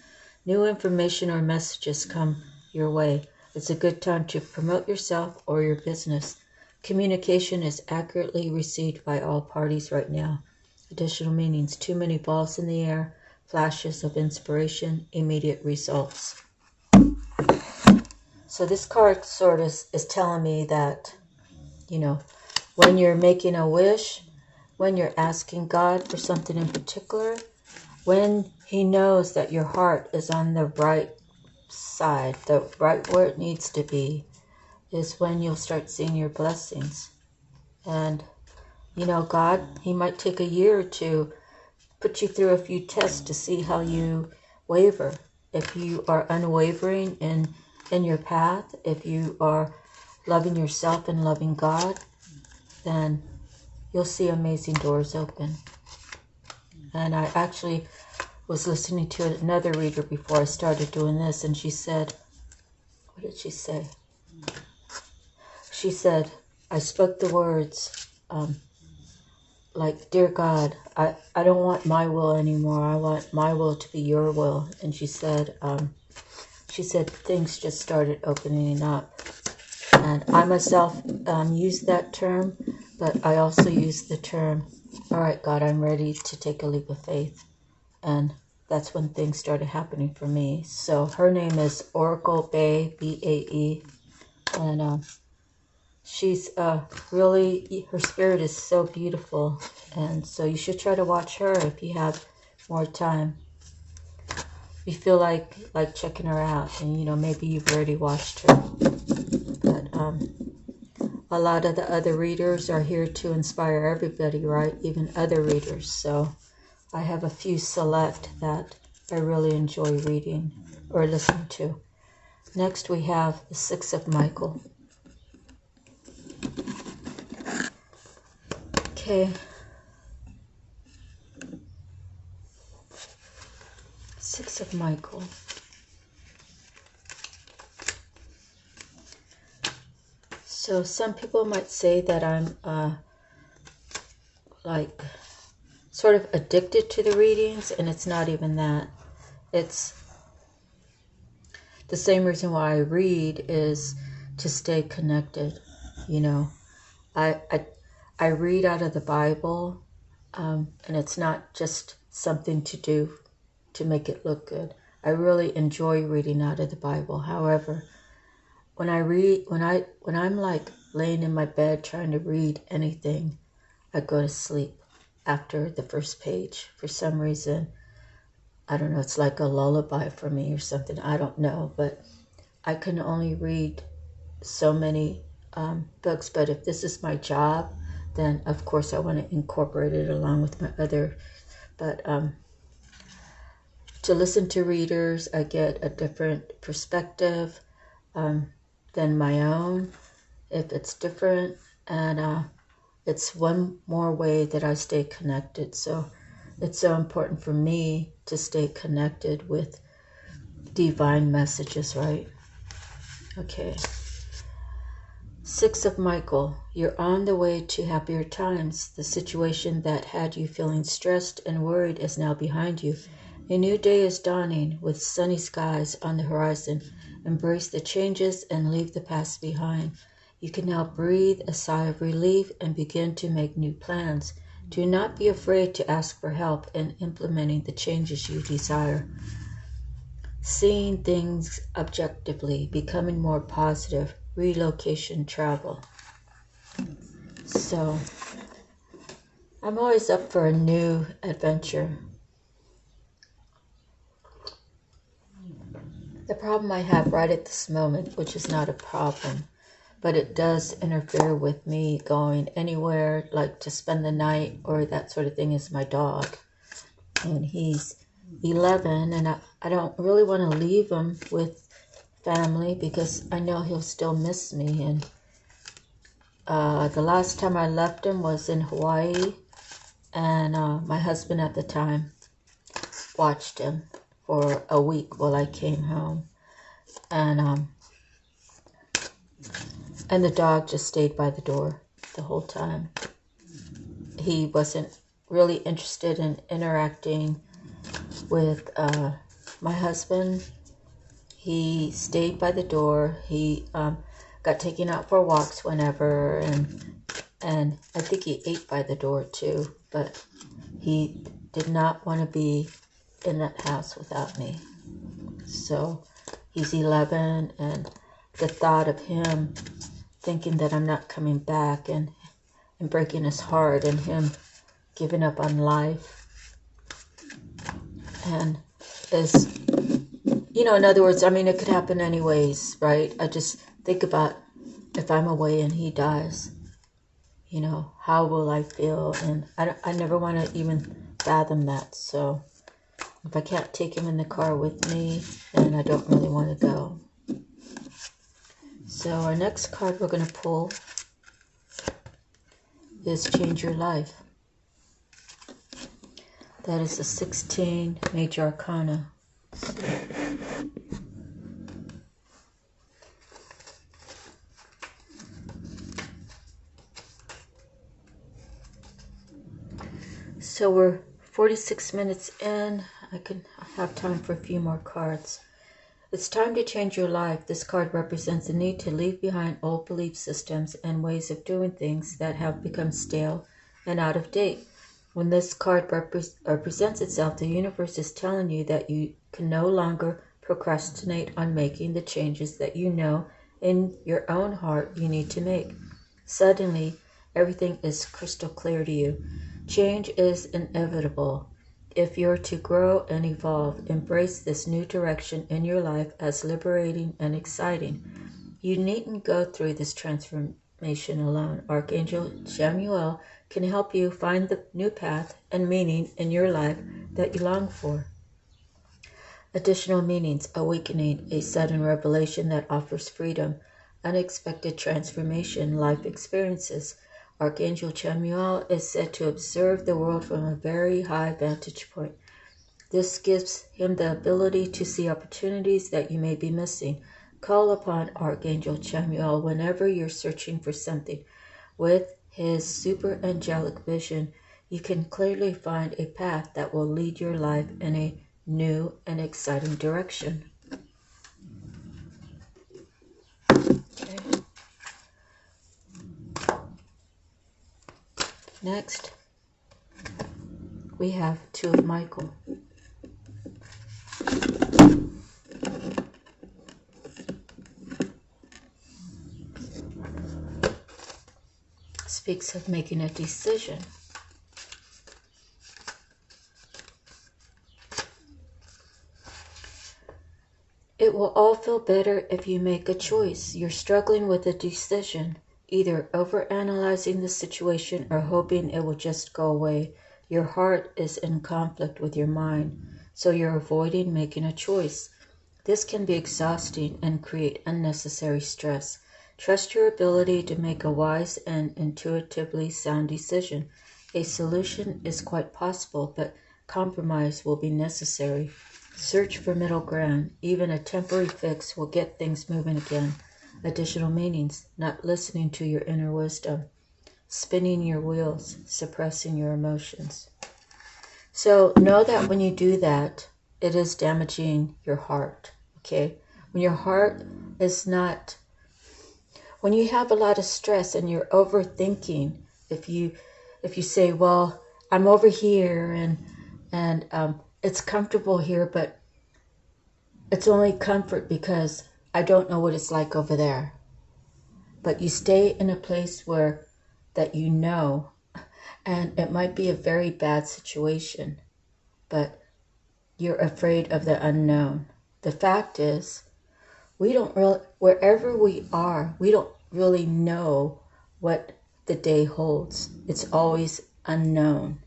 New information or messages come your way. It's a good time to promote yourself or your business. Communication is accurately received by all parties right now. Additional meanings: too many balls in the air, flashes of inspiration, immediate results. So this card sort of is telling me that, when you're making a wish, when you're asking God for something in particular, when He knows that your heart is on the right side, the right where it needs to be, is when you'll start seeing your blessings. And God, He might take a year to put you through a few tests to see how you waver. If you are unwavering in your path, if you are loving yourself and loving God, then you'll see amazing doors open. And I actually was listening to another reader before I started doing this, and she said, what did she say? She said, I spoke the words, like, dear God, I don't want my will anymore. I want my will to be your will. And she said things just started opening up. And I myself use that term, but I also use the term, all right, God, I'm ready to take a leap of faith. And that's when things started happening for me. So her name is Oracle Bae, B-A-E. And she's really, her spirit is so beautiful. And so you should try to watch her if you have more time. You feel like checking her out, and maybe you've already watched her. But a lot of the other readers are here to inspire everybody, right? Even other readers. So I have a few select that I really enjoy reading or listening to. Next we have the 6 of Michael. Okay. 6 of Michael. So some people might say that I'm sort of addicted to the readings, and it's not even that. It's the same reason why I read is to stay connected. I read out of the Bible, and it's not just something to do to make it look good. I really enjoy reading out of the Bible. However, when I'm like laying in my bed trying to read anything, I go to sleep after the first page. For some reason, I don't know, it's like a lullaby for me or something. I don't know, but I can only read so many books. But if this is my job, then of course I want to incorporate it along with my other. But to listen to readers, I get a different perspective than my own, if it's different. And it's one more way that I stay connected. So it's so important for me to stay connected with divine messages, right? Okay. 6 of Michael. You're on the way to happier times. The situation that had you feeling stressed and worried is now behind you. A new day is dawning with sunny skies on the horizon. Embrace the changes and leave the past behind. You can now breathe a sigh of relief and begin to make new plans. Do not be afraid to ask for help in implementing the changes you desire. Seeing things objectively, becoming more positive, relocation travel. So, I'm always up for a new adventure. The problem I have right at this moment, which is not a problem, but it does interfere with me going anywhere, like to spend the night or that sort of thing, is my dog. And he's 11, and I don't really want to leave him with family because I know he'll still miss me. And the last time I left him was in Hawaii, and my husband at the time watched him for a week while I came home. And the dog just stayed by the door the whole time. He wasn't really interested in interacting with my husband. He stayed by the door. He got taken out for walks whenever, and I think he ate by the door too, but he did not want to be in that house without me. So he's 11, and the thought of him thinking that I'm not coming back and breaking his heart and him giving up on life, and is, in other words, I mean, it could happen anyways, right? I just think about if I'm away and he dies, how will I feel? And I never want to even fathom that. So if I can't take him in the car with me, then I don't really want to go. So our next card we're going to pull is Change Your Life. That is the 16 Major Arcana. So we're 46 minutes in. I have time for a few more cards. It's time to change your life. This card represents the need to leave behind old belief systems and ways of doing things that have become stale and out of date. When this card presents itself, the universe is telling you that you can no longer procrastinate on making the changes that you know in your own heart you need to make. Suddenly, everything is crystal clear to you. Change is inevitable. If you're to grow and evolve, embrace this new direction in your life as liberating and exciting. You needn't go through this transformation alone. Archangel Chamuel can help you find the new path and meaning in your life that you long for. Additional meanings: awakening, a sudden revelation that offers freedom, unexpected transformation, life experiences. Archangel Chamuel is said to observe the world from a very high vantage point. This gives him the ability to see opportunities that you may be missing. Call upon Archangel Chamuel whenever you're searching for something. With his super angelic vision, you can clearly find a path that will lead your life in a new and exciting direction. Okay. Next, we have Two of Michael. Speaks of making a decision. It will all feel better if you make a choice. You're struggling with a decision, either overanalyzing the situation or hoping it will just go away. Your heart is in conflict with your mind, so you're avoiding making a choice. This can be exhausting and create unnecessary stress. Trust your ability to make a wise and intuitively sound decision. A solution is quite possible, but compromise will be necessary. Search for middle ground. Even a temporary fix will get things moving again. Additional meanings: not listening to your inner wisdom, spinning your wheels, suppressing your emotions. So know that when you do that, it is damaging your heart. Okay? When your heart is not, when you have a lot of stress and you're overthinking, if you say, well, I'm over here and it's comfortable here, but it's only comfort because I don't know what it's like over there. But you stay in a place where that you know, and it might be a very bad situation, but you're afraid of the unknown. The fact is, we don't really, wherever we are, we don't really know what the day holds. It's always unknown.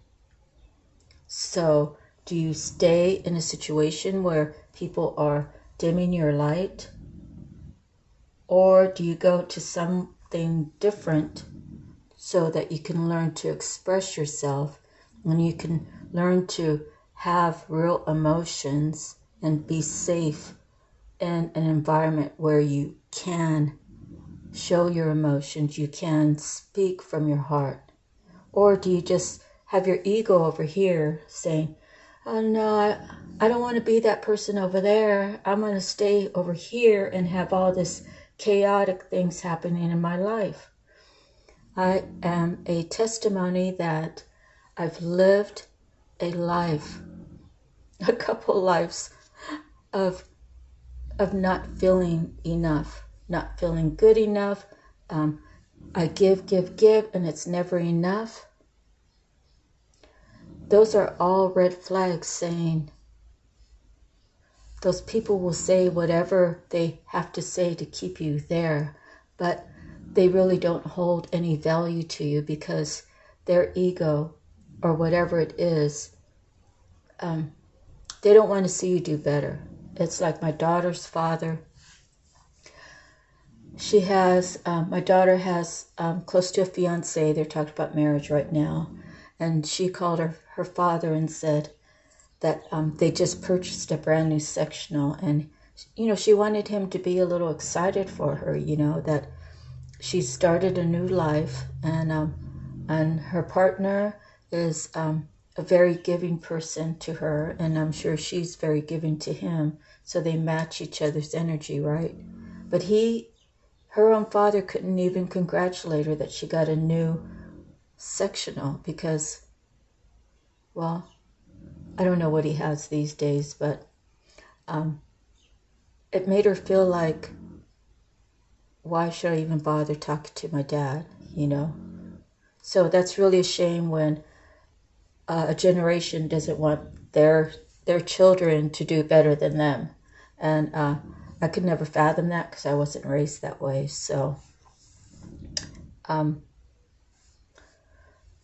So do you stay in a situation where people are dimming your light? Or do you go to something different so that you can learn to express yourself and you can learn to have real emotions and be safe in an environment where you can show your emotions, you can speak from your heart? Or do you just have your ego over here saying, oh no, I don't want to be that person over there. I'm going to stay over here and have all this chaotic things happening in my life. I am a testimony that I've lived a life, a couple lives of not feeling enough, not feeling good enough. I give, and it's never enough. Those are all red flags saying those people will say whatever they have to say to keep you there, but they really don't hold any value to you because their ego or whatever it is, they don't want to see you do better. It's like my daughter's father. My daughter has close to a fiance. They're talking about marriage right now. And she called her father and said that they just purchased a brand new sectional. And, she wanted him to be a little excited for her, that she started a new life. And her partner is a very giving person to her. And I'm sure she's very giving to him. So they match each other's energy, right? But her own father couldn't even congratulate her that she got a new sectional because, well, I don't know what he has these days, but it made her feel like, why should I even bother talking to my dad, So that's really a shame when a generation doesn't want their children to do better than them. And I could never fathom that because I wasn't raised that way. So I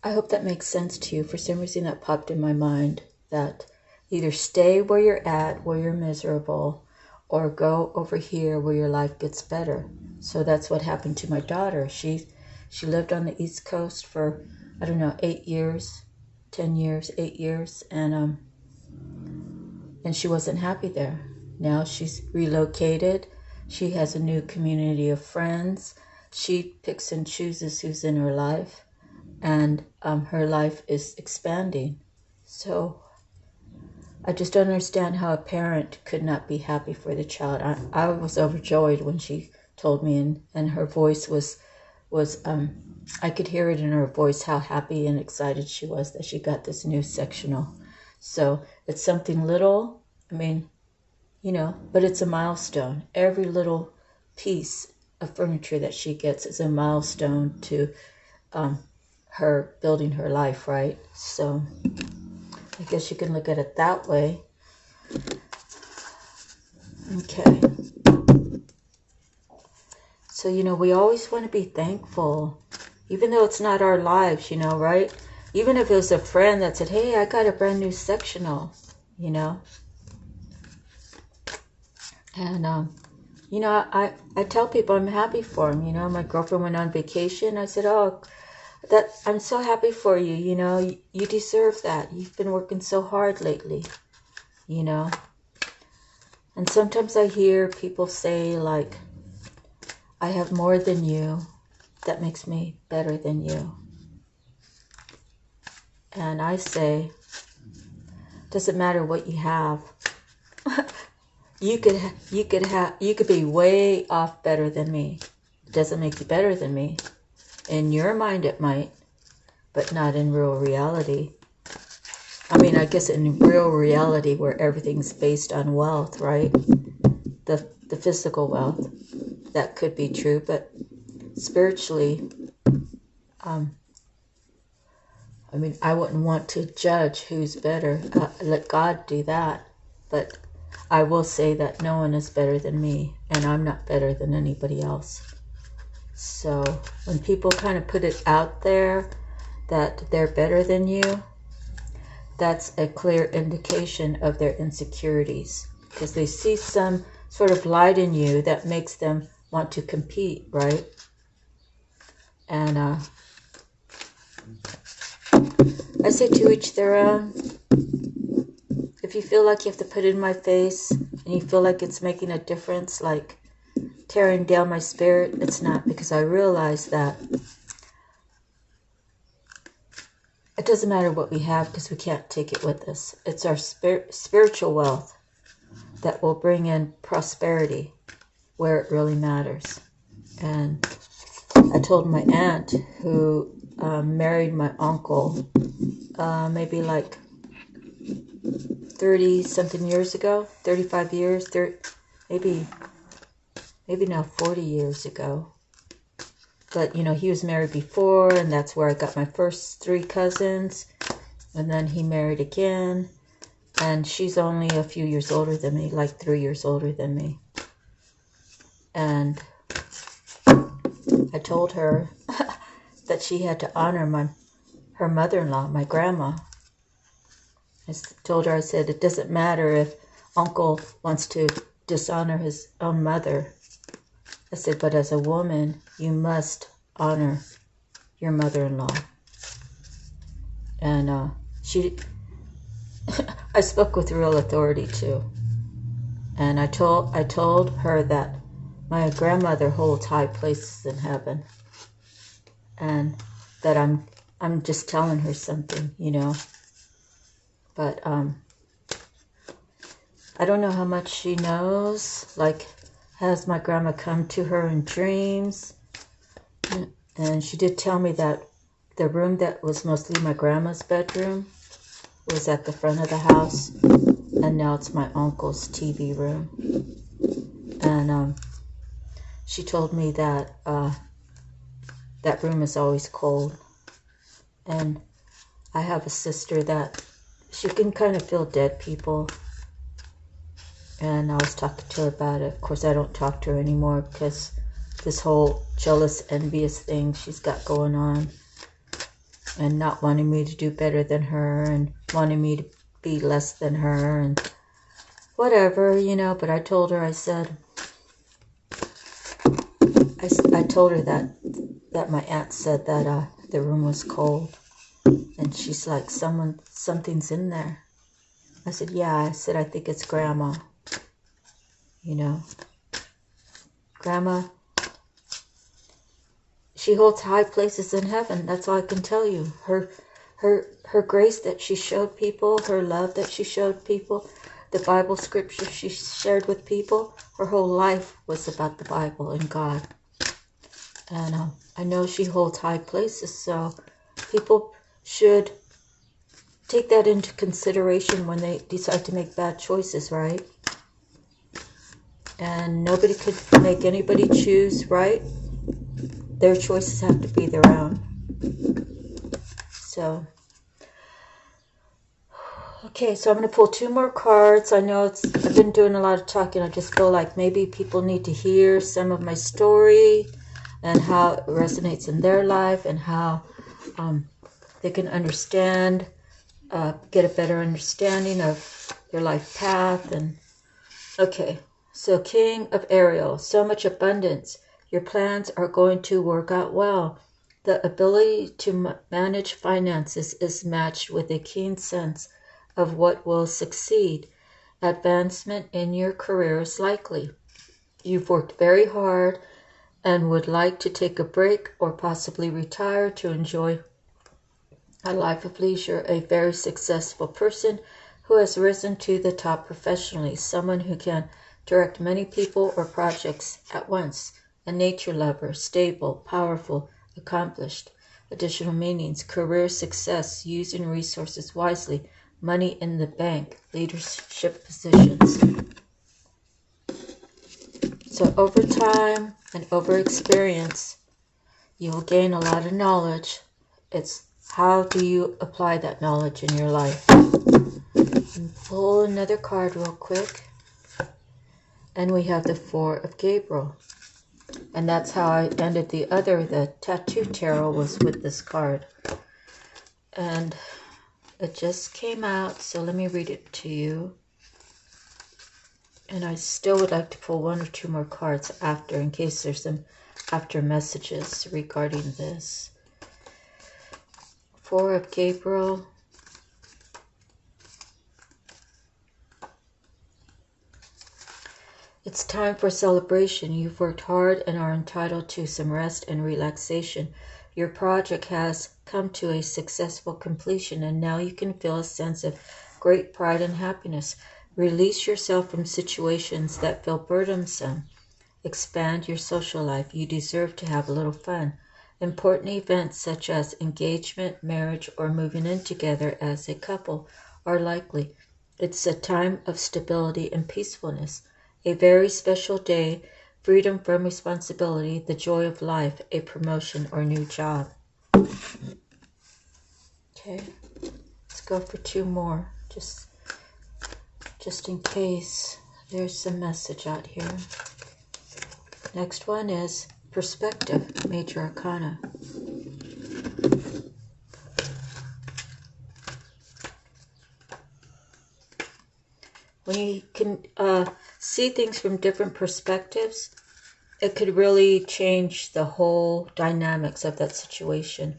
hope that makes sense to you. For some reason that popped in my mind, that either stay where you're at, where you're miserable, or go over here where your life gets better. So that's what happened to my daughter. She lived on the East Coast for, 8 years, 10 years, 8 years, and she wasn't happy there. Now she's relocated. She has a new community of friends. She picks and chooses who's in her life, and her life is expanding. So I just don't understand how a parent could not be happy for the child. I was overjoyed when she told me, and her voice was I could hear it in her voice how happy and excited she was that she got this new sectional. So it's something little, but it's a milestone. Every little piece of furniture that she gets is a milestone to her building her life, right? So I guess you can look at it that way. Okay. So, we always want to be thankful, even though it's not our lives, right? Even if it was a friend that said, hey, I got a brand new sectional, And, I tell people I'm happy for them. My girlfriend went on vacation. I said, I'm so happy for you. You deserve that. You've been working so hard lately, And sometimes I hear people say, like, I have more than you. That makes me better than you. And I say, doesn't matter what you have. You could be way off better than me. It doesn't make you better than me. In your mind it might, but not in real reality. I guess in real reality where everything's based on wealth, right? The physical wealth. That could be true, but spiritually, I wouldn't want to judge who's better. Let God do that. But I will say that no one is better than me, and I'm not better than anybody else. So when people kind of put it out there that they're better than you, that's a clear indication of their insecurities, because they see some sort of light in you that makes them want to compete, right? And I say to each their own. If you feel like you have to put it in my face and you feel like it's making a difference, like tearing down my spirit, it's not, because I realize that it doesn't matter what we have because we can't take it with us. It's our spiritual wealth that will bring in prosperity where it really matters. And I told my aunt, who married my uncle maybe like 30 something years ago, 35 years, maybe now 40 years ago. But you know, he was married before, and that's where I got my first 3 cousins. And then he married again, and she's only a few years older than me, like 3 years older than me. And I told her that she had to honor her mother-in-law, my grandma. I told her, I said, it doesn't matter if uncle wants to dishonor his own mother. I said, but as a woman, you must honor your mother-in-law. And I spoke with real authority too. And I told her that my grandmother holds high places in heaven, and that I'm just telling her something, you know. But I don't know how much she knows. Like, has my grandma come to her in dreams? And she did tell me that the room that was mostly my grandma's bedroom was at the front of the house, and now it's my uncle's TV room. And she told me that that room is always cold. And I have a sister that she can kind of feel dead people. And I was talking to her about it. Of course, I don't talk to her anymore because this whole jealous, envious thing she's got going on, and not wanting me to do better than her, and wanting me to be less than her, and whatever, you know. But I told her, I said, I told her that my aunt said that the room was cold, and she's like, something's in there. I said, yeah. I said, I think it's grandma. You know, grandma, she holds high places in heaven. That's all I can tell you. Her grace that she showed people, her love that she showed people, the Bible scripture she shared with people, her whole life was about the Bible and God. And I know she holds high places, so people should take that into consideration when they decide to make bad choices, right? And nobody could make anybody choose right. Their choices have to be their own. So, okay, so I'm going to pull 2 more cards. I know I've been doing a lot of talking. I just feel like maybe people need to hear some of my story and how it resonates in their life, and how they can understand, get a better understanding of their life path. And okay. So, King of Ariel, so much abundance. Your plans are going to work out well. The ability to manage finances is matched with a keen sense of what will succeed. Advancement in your career is likely. You've worked very hard and would like to take a break or possibly retire to enjoy a life of leisure. A very successful person who has risen to the top professionally. Someone who can direct many people or projects at once. A nature lover, stable, powerful, accomplished. Additional meanings: career success, using resources wisely, money in the bank, leadership positions. So over time and over experience, you'll gain a lot of knowledge. It's how do you apply that knowledge in your life? And pull another card real quick. And we have the 4 of Gabriel. And that's how I ended the tattoo tarot was with this card. And it just came out, so let me read it to you. And I still would like to pull one or two more cards after, in case there's some after messages regarding this. Four of Gabriel. It's time for celebration. You've worked hard and are entitled to some rest and relaxation. Your project has come to a successful completion, and now you can feel a sense of great pride and happiness. Release yourself from situations that feel burdensome. Expand your social life. You deserve to have a little fun. Important events such as engagement, marriage, or moving in together as a couple are likely. It's a time of stability and peacefulness. A very special day, freedom from responsibility, the joy of life, a promotion or new job. Okay, let's go for two more, just in case there's some message out here. Next one is perspective, Major Arcana. When you can see things from different perspectives, it could really change the whole dynamics of that situation.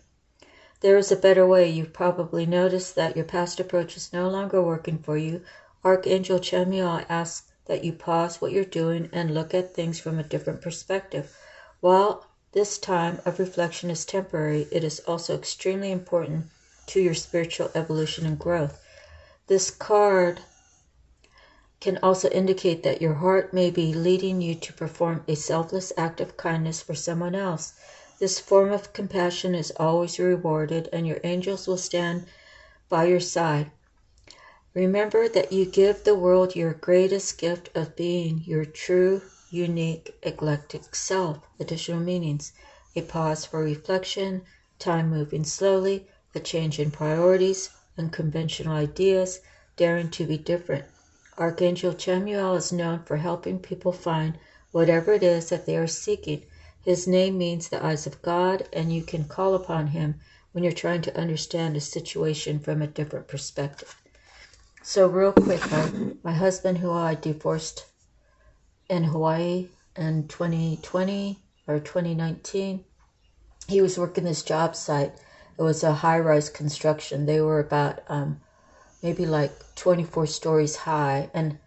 There is a better way. You've probably noticed that your past approach is no longer working for you. Archangel Chamuel asks that you pause what you're doing and look at things from a different perspective. While this time of reflection is temporary, it is also extremely important to your spiritual evolution and growth. This card can also indicate that your heart may be leading you to perform a selfless act of kindness for someone else. This form of compassion is always rewarded, and your angels will stand by your side. Remember that you give the world your greatest gift of being your true, unique, eclectic self. Additional meanings: a pause for reflection, time moving slowly, a change in priorities, unconventional ideas, daring to be different. Archangel Chamuel is known for helping people find whatever it is that they are seeking. His name means the eyes of God, and you can call upon him when you're trying to understand a situation from a different perspective. So real quick, my husband, who I divorced in Hawaii in 2020 or 2019, he was working this job site. It was a high-rise construction. They were about maybe like 24 stories high, and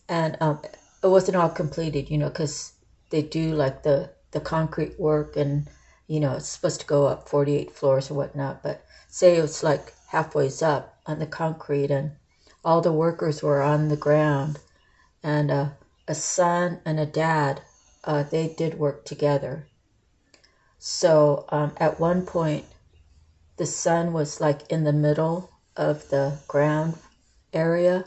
it wasn't all completed, because they do like the concrete work, and it's supposed to go up 48 floors or whatnot, but say it's like halfway up on the concrete, and all the workers were on the ground, and a son and a dad, they did work together. So at one point, the son was like in the middle of the ground area,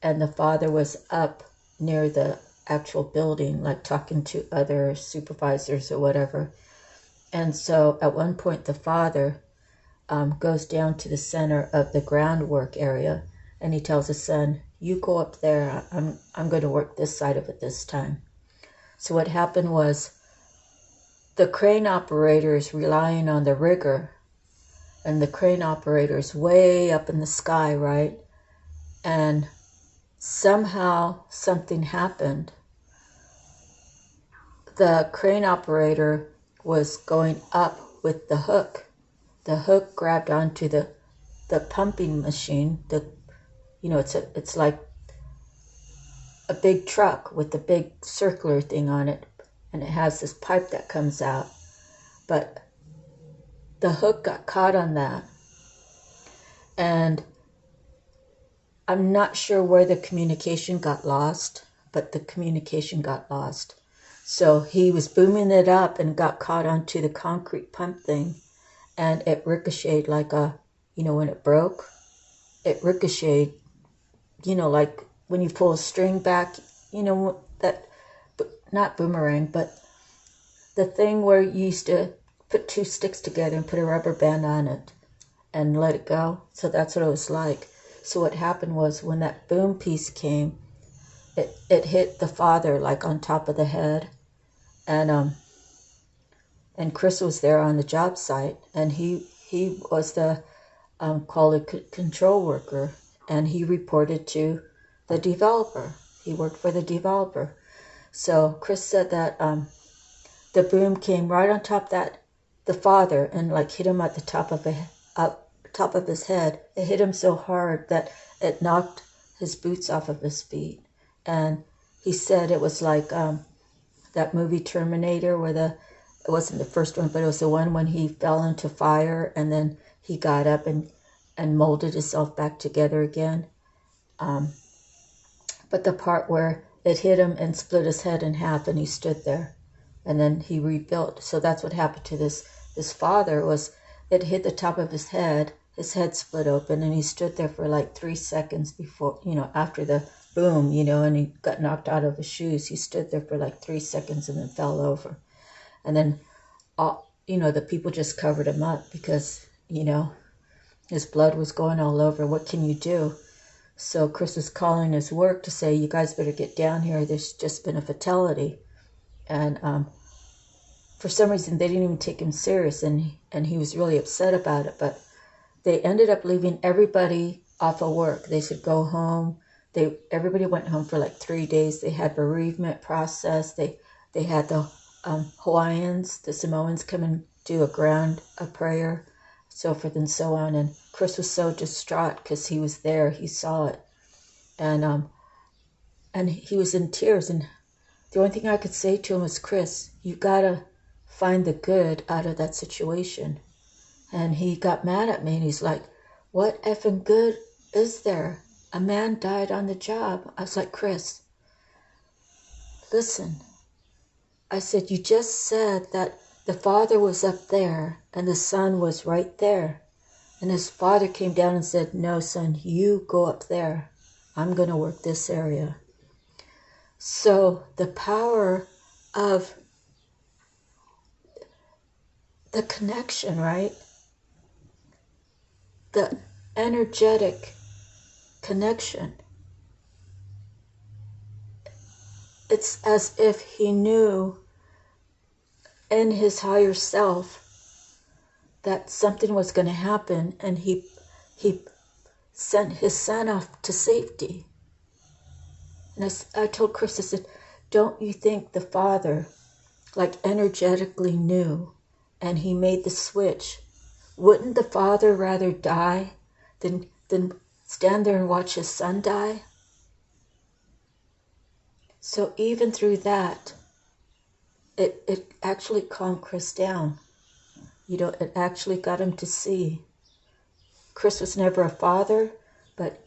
and the father was up near the actual building, like talking to other supervisors or whatever. And so at one point, the father goes down to the center of the groundwork area, and he tells his son, "You go up there. I'm going to work this side of it this time." So what happened was, the crane operator is relying on the rigger, and the crane operator is way up in the sky, right? And somehow something happened. The crane operator was going up with the hook. The hook grabbed onto the pumping machine. It's like a big truck with a big circular thing on it, and it has this pipe that comes out. But the hook got caught on that, and I'm not sure where the communication got lost, but the communication got lost. So he was booming it up and got caught onto the concrete pump thing, and it ricocheted like when it broke, it ricocheted, like when you pull a string back, that, not boomerang, but the thing where you used to put two sticks together and put a rubber band on it and let it go. So that's what it was like. So what happened was, when that boom piece came, it hit the father like on top of the head, and Chris was there on the job site, and he was the quality control worker, and he reported to the developer. He worked for the developer. So Chris said that the boom came right on top that the father and like hit him at the top of his head. It hit him so hard that it knocked his boots off of his feet. And he said it was like that movie Terminator, where it wasn't the first one, but it was the one when he fell into fire and then he got up and molded himself back together again. But the part where it hit him and split his head in half, and he stood there, and then he rebuilt. So that's what happened to this father. Was it hit the top of his head split open, and he stood there for like 3 seconds before, after the boom, and he got knocked out of his shoes. He stood there for like 3 seconds and then fell over. And then, the people just covered him up because, his blood was going all over. What can you do? So Chris was calling his work to say, you guys better get down here. There's just been a fatality. And for some reason, they didn't even take him serious, and he was really upset about it. But they ended up leaving everybody off of work. They said, go home. Everybody went home for like 3 days. They had bereavement process. They had the Hawaiians, the Samoans come and do a prayer, so forth and so on. And Chris was so distraught because he was there. He saw it. And he was in tears. And the only thing I could say to him was, Chris, you got to find the good out of that situation. And he got mad at me, and he's like, what effing good is there? A man died on the job. I was like, Chris, listen. I said, you just said that the father was up there and the son was right there. And his father came down and said, no, son, you go up there. I'm going to work this area. So the power of the connection, right? The energetic connection. It's as if he knew in his higher self that something was going to happen, and he sent his son off to safety. And I told Chris, I said, don't you think the father like energetically knew, and he made the switch? Wouldn't the father rather die than stand there and watch his son die? So even through that, it actually calmed Chris down. It actually got him to see. Chris was never a father, but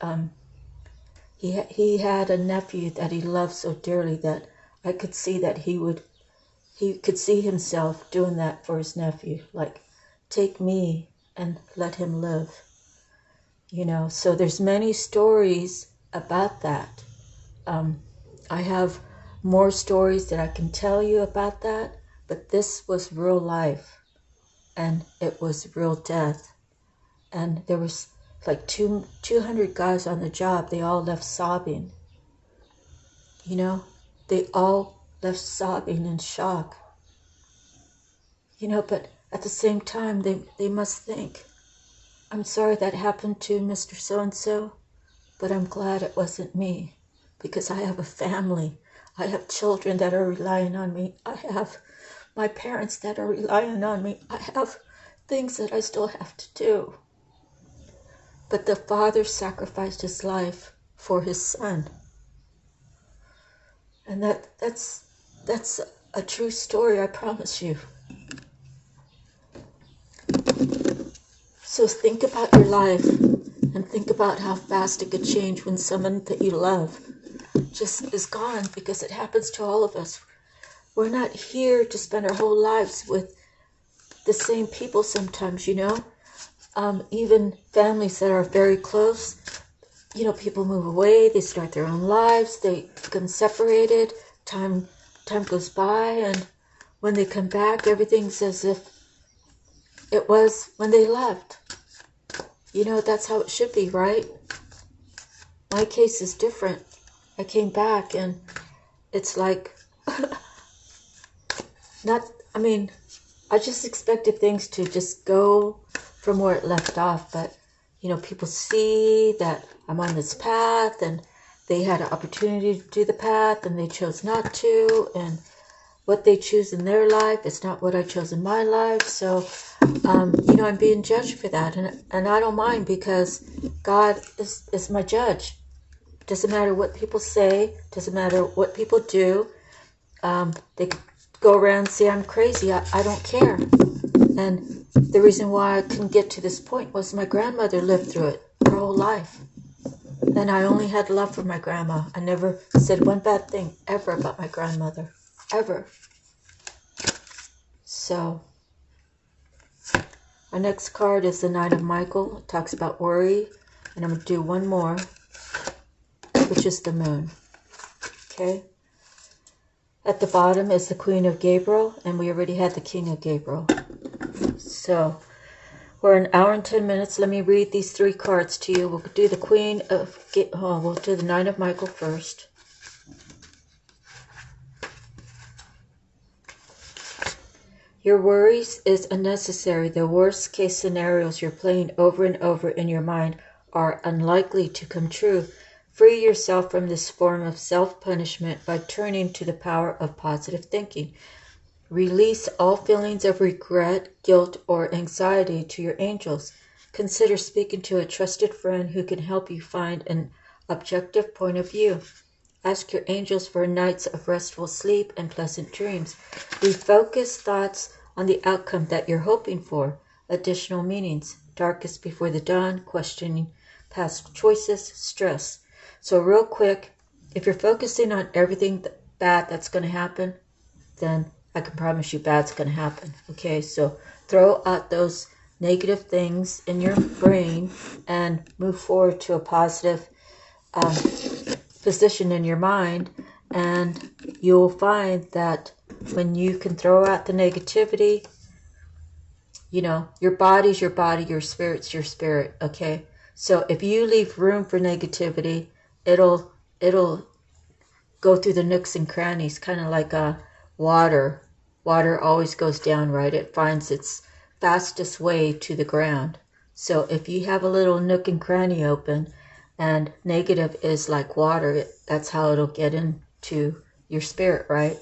he had a nephew that he loved so dearly that I could see that he could see himself doing that for his nephew. Like, take me and let him live. So there's many stories about that. I have more stories that I can tell you about that, but this was real life, and it was real death. And there was like 200 guys on the job. They all left sobbing. They all left sobbing in shock. But at the same time, they must think, I'm sorry that happened to Mr. So-and-so, but I'm glad it wasn't me, because I have a family. I have children that are relying on me. I have my parents that are relying on me. I have things that I still have to do. But the father sacrificed his life for his son. And that's a true story, I promise you. So think about your life and think about how fast it could change when someone that you love just is gone, because it happens to all of us. We're not here to spend our whole lives with the same people sometimes, even families that are very close, people move away, they start their own lives, they become separated, time goes by, and when they come back, everything's as if it was when they left. That's how it should be, right? My case is different. I came back and it's like I mean, I just expected things to just go from where it left off, but people see that I'm on this path and they had an opportunity to do the path and they chose not to, and what they choose in their life is not what I chose in my life. So, I'm being judged for that, and I don't mind, because God is my judge. Doesn't matter what people say, doesn't matter what people do. They could go around and say I'm crazy. I don't care. And the reason why I couldn't get to this point was my grandmother lived through it her whole life. And I only had love for my grandma. I never said one bad thing ever about my grandmother. Ever. So, our next card is the Knight of Michael. It talks about worry. And I'm going to do one more, which is the Moon. Okay? At the bottom is the Queen of Gabriel, and we already had the King of Gabriel. So, we're an hour and 10 minutes. Let me read these 3 cards to you. We'll do the Queen of we'll do the Knight of Michael first. Your worries is unnecessary. The worst case scenarios you're playing over and over in your mind are unlikely to come true. Free yourself from this form of self-punishment by turning to the power of positive thinking. Release all feelings of regret, guilt, or anxiety to your angels. Consider speaking to a trusted friend who can help you find an objective point of view. Ask your angels for nights of restful sleep and pleasant dreams. Refocus thoughts on the outcome that you're hoping for. Additional meanings. Darkest before the dawn, questioning past choices, stress. So real quick, if you're focusing on everything bad that's going to happen, then I can promise you bad's going to happen. Okay, so throw out those negative things in your brain and move forward to a positive position in your mind, and you'll find that when you can throw out the negativity, your body's your body, your spirit's your spirit. Okay, so if you leave room for negativity, it'll go through the nooks and crannies, kind of like water. Water always goes down, right? It finds its fastest way to the ground. So if you have a little nook and cranny open, and negative is like water, that's how it'll get into your spirit, right?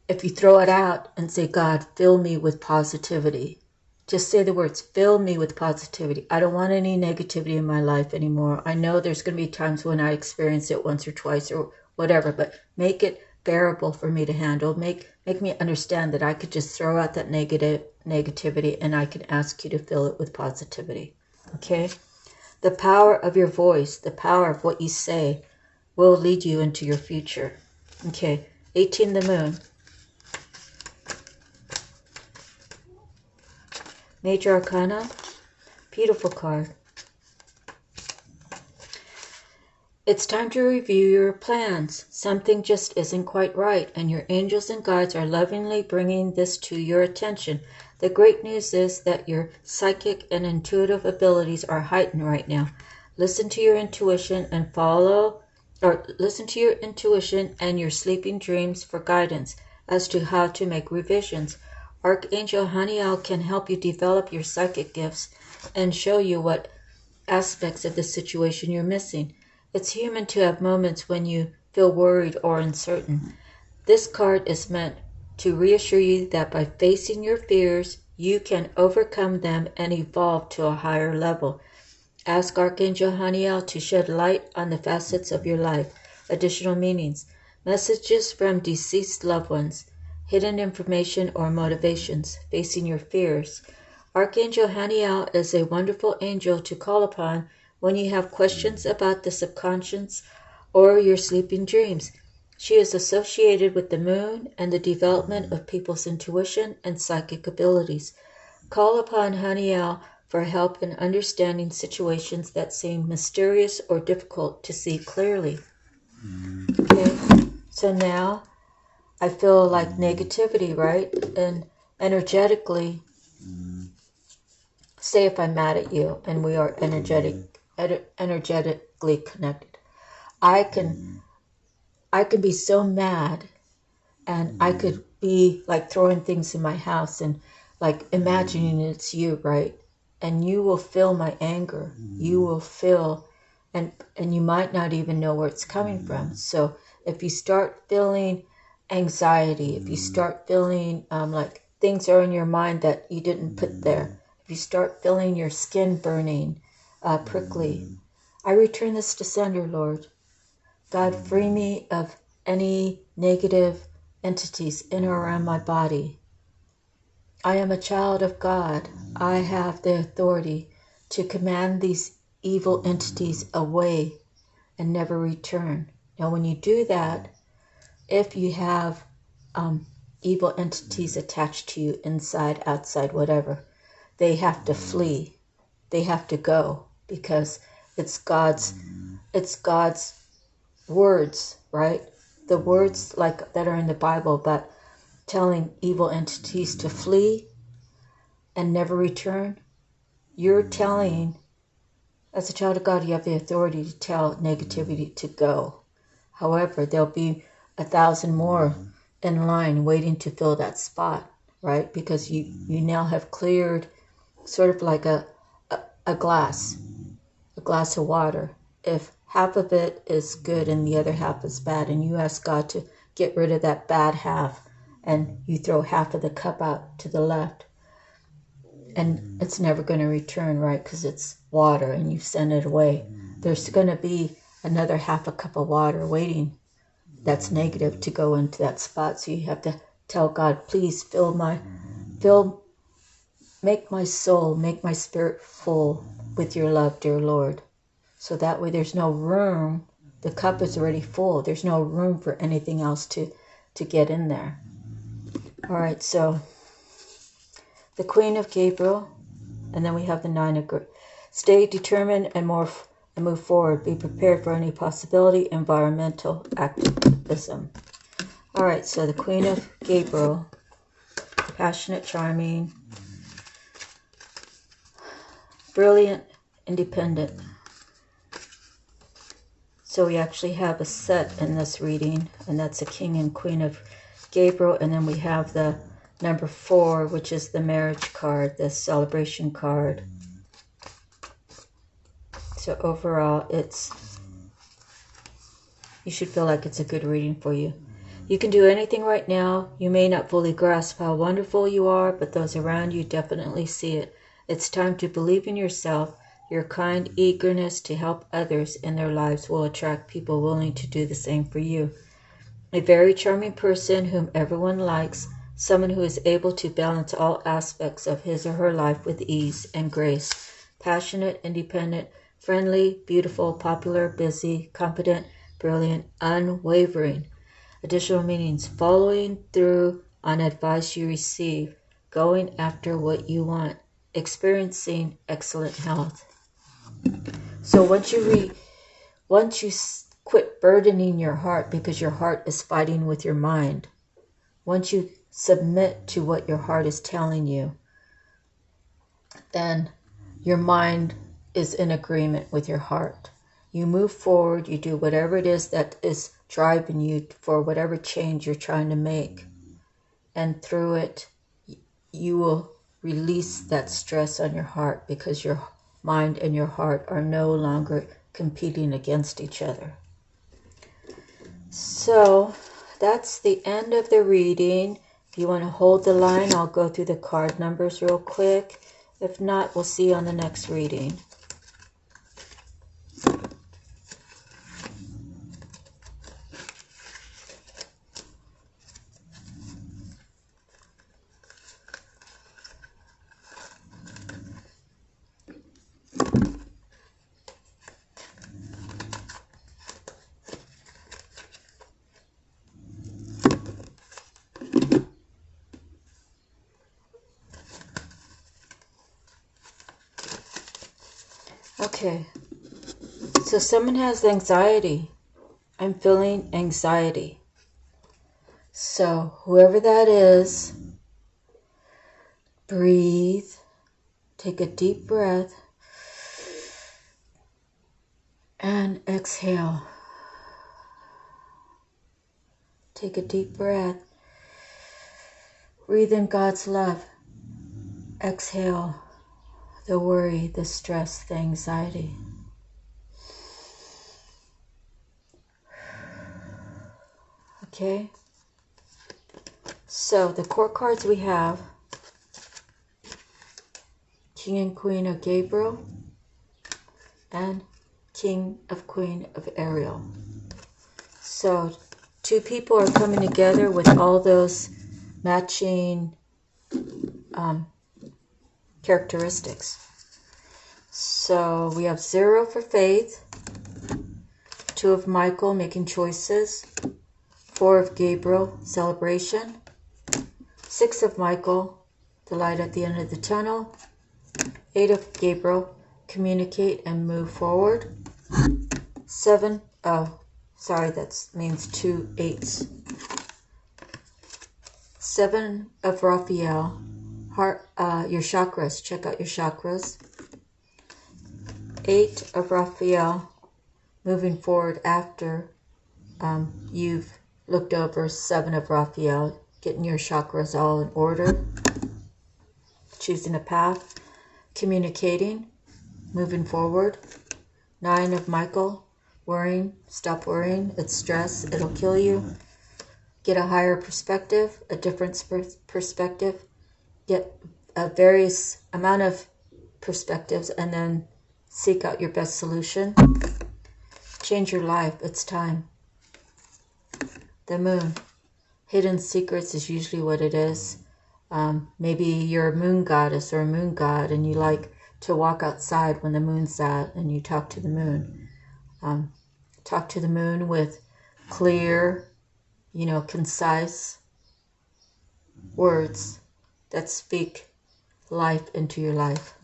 If you throw it out and say, God, fill me with positivity. Just say the words, fill me with positivity. I don't want any negativity in my life anymore. I know there's going to be times when I experience it once or twice or whatever, but make it bearable for me to handle. Make me understand that I could just throw out that negativity and I can ask you to fill it with positivity. Okay? The power of your voice, the power of what you say will lead you into your future. Okay, 18, the Moon. Major Arcana, beautiful card. It's time to review your plans. Something just isn't quite right, and your angels and guides are lovingly bringing this to your attention. The great news is that your psychic and intuitive abilities are heightened right now. Listen to your intuition and listen to your intuition and your sleeping dreams for guidance as to how to make revisions. Archangel Haniel can help you develop your psychic gifts and show you what aspects of the situation you're missing. It's human to have moments when you feel worried or uncertain. This card is meant to reassure you that by facing your fears, you can overcome them and evolve to a higher level. Ask Archangel Haniel to shed light on the facets of your life. Additional meanings. Messages from deceased loved ones. Hidden information or motivations. Facing your fears. Archangel Haniel is a wonderful angel to call upon when you have questions about the subconscious or your sleeping dreams. She is associated with the moon and the development of people's intuition and psychic abilities. Call upon Haniel for help in understanding situations that seem mysterious or difficult to see clearly. Okay, so now I feel like negativity, right? And energetically, say if I'm mad at you and we are energetically connected, I can be so mad And I could be like throwing things in my house and like imagining it's you, right? And you will feel my anger. You will feel, and you might not even know where it's coming from. So if you start feeling anxiety, if you start feeling like things are in your mind that you didn't put there, if you start feeling your skin burning, prickly, I return this to sender, Lord. God, free me of any negative entities in or around my body. I am a child of God. I have the authority to command these evil entities away and never return. Now, when you do that, if you have evil entities attached to you, inside, outside, whatever, they have to flee. They have to go because it's God's words, right? The words like that are in the Bible about telling evil entities to flee and never return. You're telling, as a child of God, you have the authority to tell negativity to go. However, there'll be 1,000 more in line waiting to fill that spot, right? Because you now have cleared sort of like a glass of water. If half of it is good and the other half is bad, and you ask God to get rid of that bad half, and you throw half of the cup out to the left, and it's never going to return, right? Because it's water and you send it away. There's going to be another half a cup of water waiting that's negative to go into that spot. So you have to tell God, please make my soul, make my spirit full with your love, dear Lord. So that way there's no room. The cup is already full. There's no room for anything else to get in there. All right, so the Queen of Gabriel, and then we have the Nine of Grapes. Stay determined and move forward. Be prepared for any possibility. Environmental activism. All right, so the Queen of Gabriel, passionate, charming, brilliant, independent. So we actually have a set in this reading, and that's a King and Queen of Gabriel, and then we have the number 4, which is the marriage card, the celebration card. So overall, you should feel like it's a good reading for you. You can do anything right now. You may not fully grasp how wonderful you are, but those around you definitely see it. It's time to believe in yourself. Your kind eagerness to help others in their lives will attract people willing to do the same for you. A very charming person whom everyone likes, someone who is able to balance all aspects of his or her life with ease and grace. Passionate, independent, friendly, beautiful, popular, busy, competent, brilliant, unwavering. Additional meanings: following through on advice you receive, going after what you want, experiencing excellent health. So once you quit burdening your heart because your heart is fighting with your mind, once you submit to what your heart is telling you, then your mind is in agreement with your heart. You move forward, you do whatever it is that is driving you for whatever change you're trying to make. And through it, you will release that stress on your heart because your mind and your heart are no longer competing against each other. So that's the end of the reading. If you want to hold the line, I'll go through the card numbers real quick. If not, we'll see you on the next reading. Okay, so someone has anxiety. I'm feeling anxiety. So whoever that is, breathe, take a deep breath, and exhale. Take a deep breath Breathe in God's love. Exhale the worry, the stress, the anxiety. Okay? So the court cards we have, King and Queen of Gabriel and King of Queen of Ariel. So two people are coming together with all those matching characteristics. So we have 0 for faith, 2 of Michael, making choices, 4 of Gabriel, celebration, 6 of Michael, the light at the end of the tunnel, 8 of Gabriel, communicate and move forward, 7, oh, sorry, that means 2 8s, 7 of Raphael, heart, your chakras, check out your chakras, 8 of Raphael, moving forward after you've looked over 7 of Raphael, getting your chakras all in order, choosing a path, communicating, moving forward. 9 of Michael, worrying, stop worrying, it's stress, it'll kill you. Get a higher perspective, a different perspective, get a various amount of perspectives, and then seek out your best solution. Change your life, it's time. The moon, hidden secrets is usually what it is. Maybe you're a moon goddess or a moon god and you like to walk outside when the moon's out and you talk to the moon. Talk to the moon with clear, concise words that speak life into your life.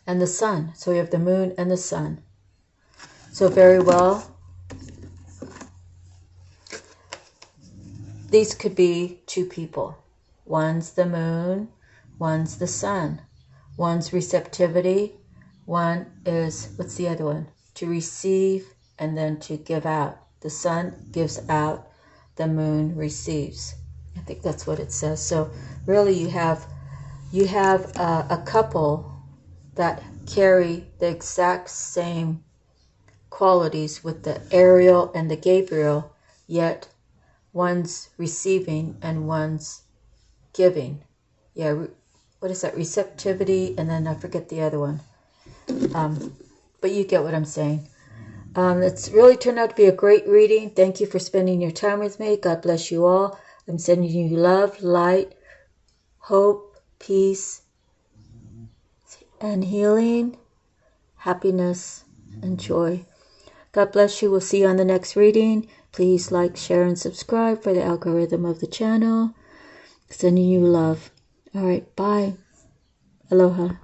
And the sun. So we have the moon and the sun. So very well, these could be two people. One's the moon, one's the sun. One's receptivity, one is, what's the other one? To receive and then to give out. The sun gives out, the moon receives. I think that's what it says. So really you have a couple that carry the exact same qualities with the Ariel and the Gabriel, yet one's receiving and one's giving. Yeah, what is that? Receptivity, and then I forget the other one. But you get what I'm saying. It's really turned out to be a great reading. Thank you for spending your time with me. God bless you all. I'm sending you love, light, hope, peace, and healing, happiness, and joy. God bless you. We'll see you on the next reading. Please like, share, and subscribe for the algorithm of the channel. Sending you love. All right, bye. Aloha.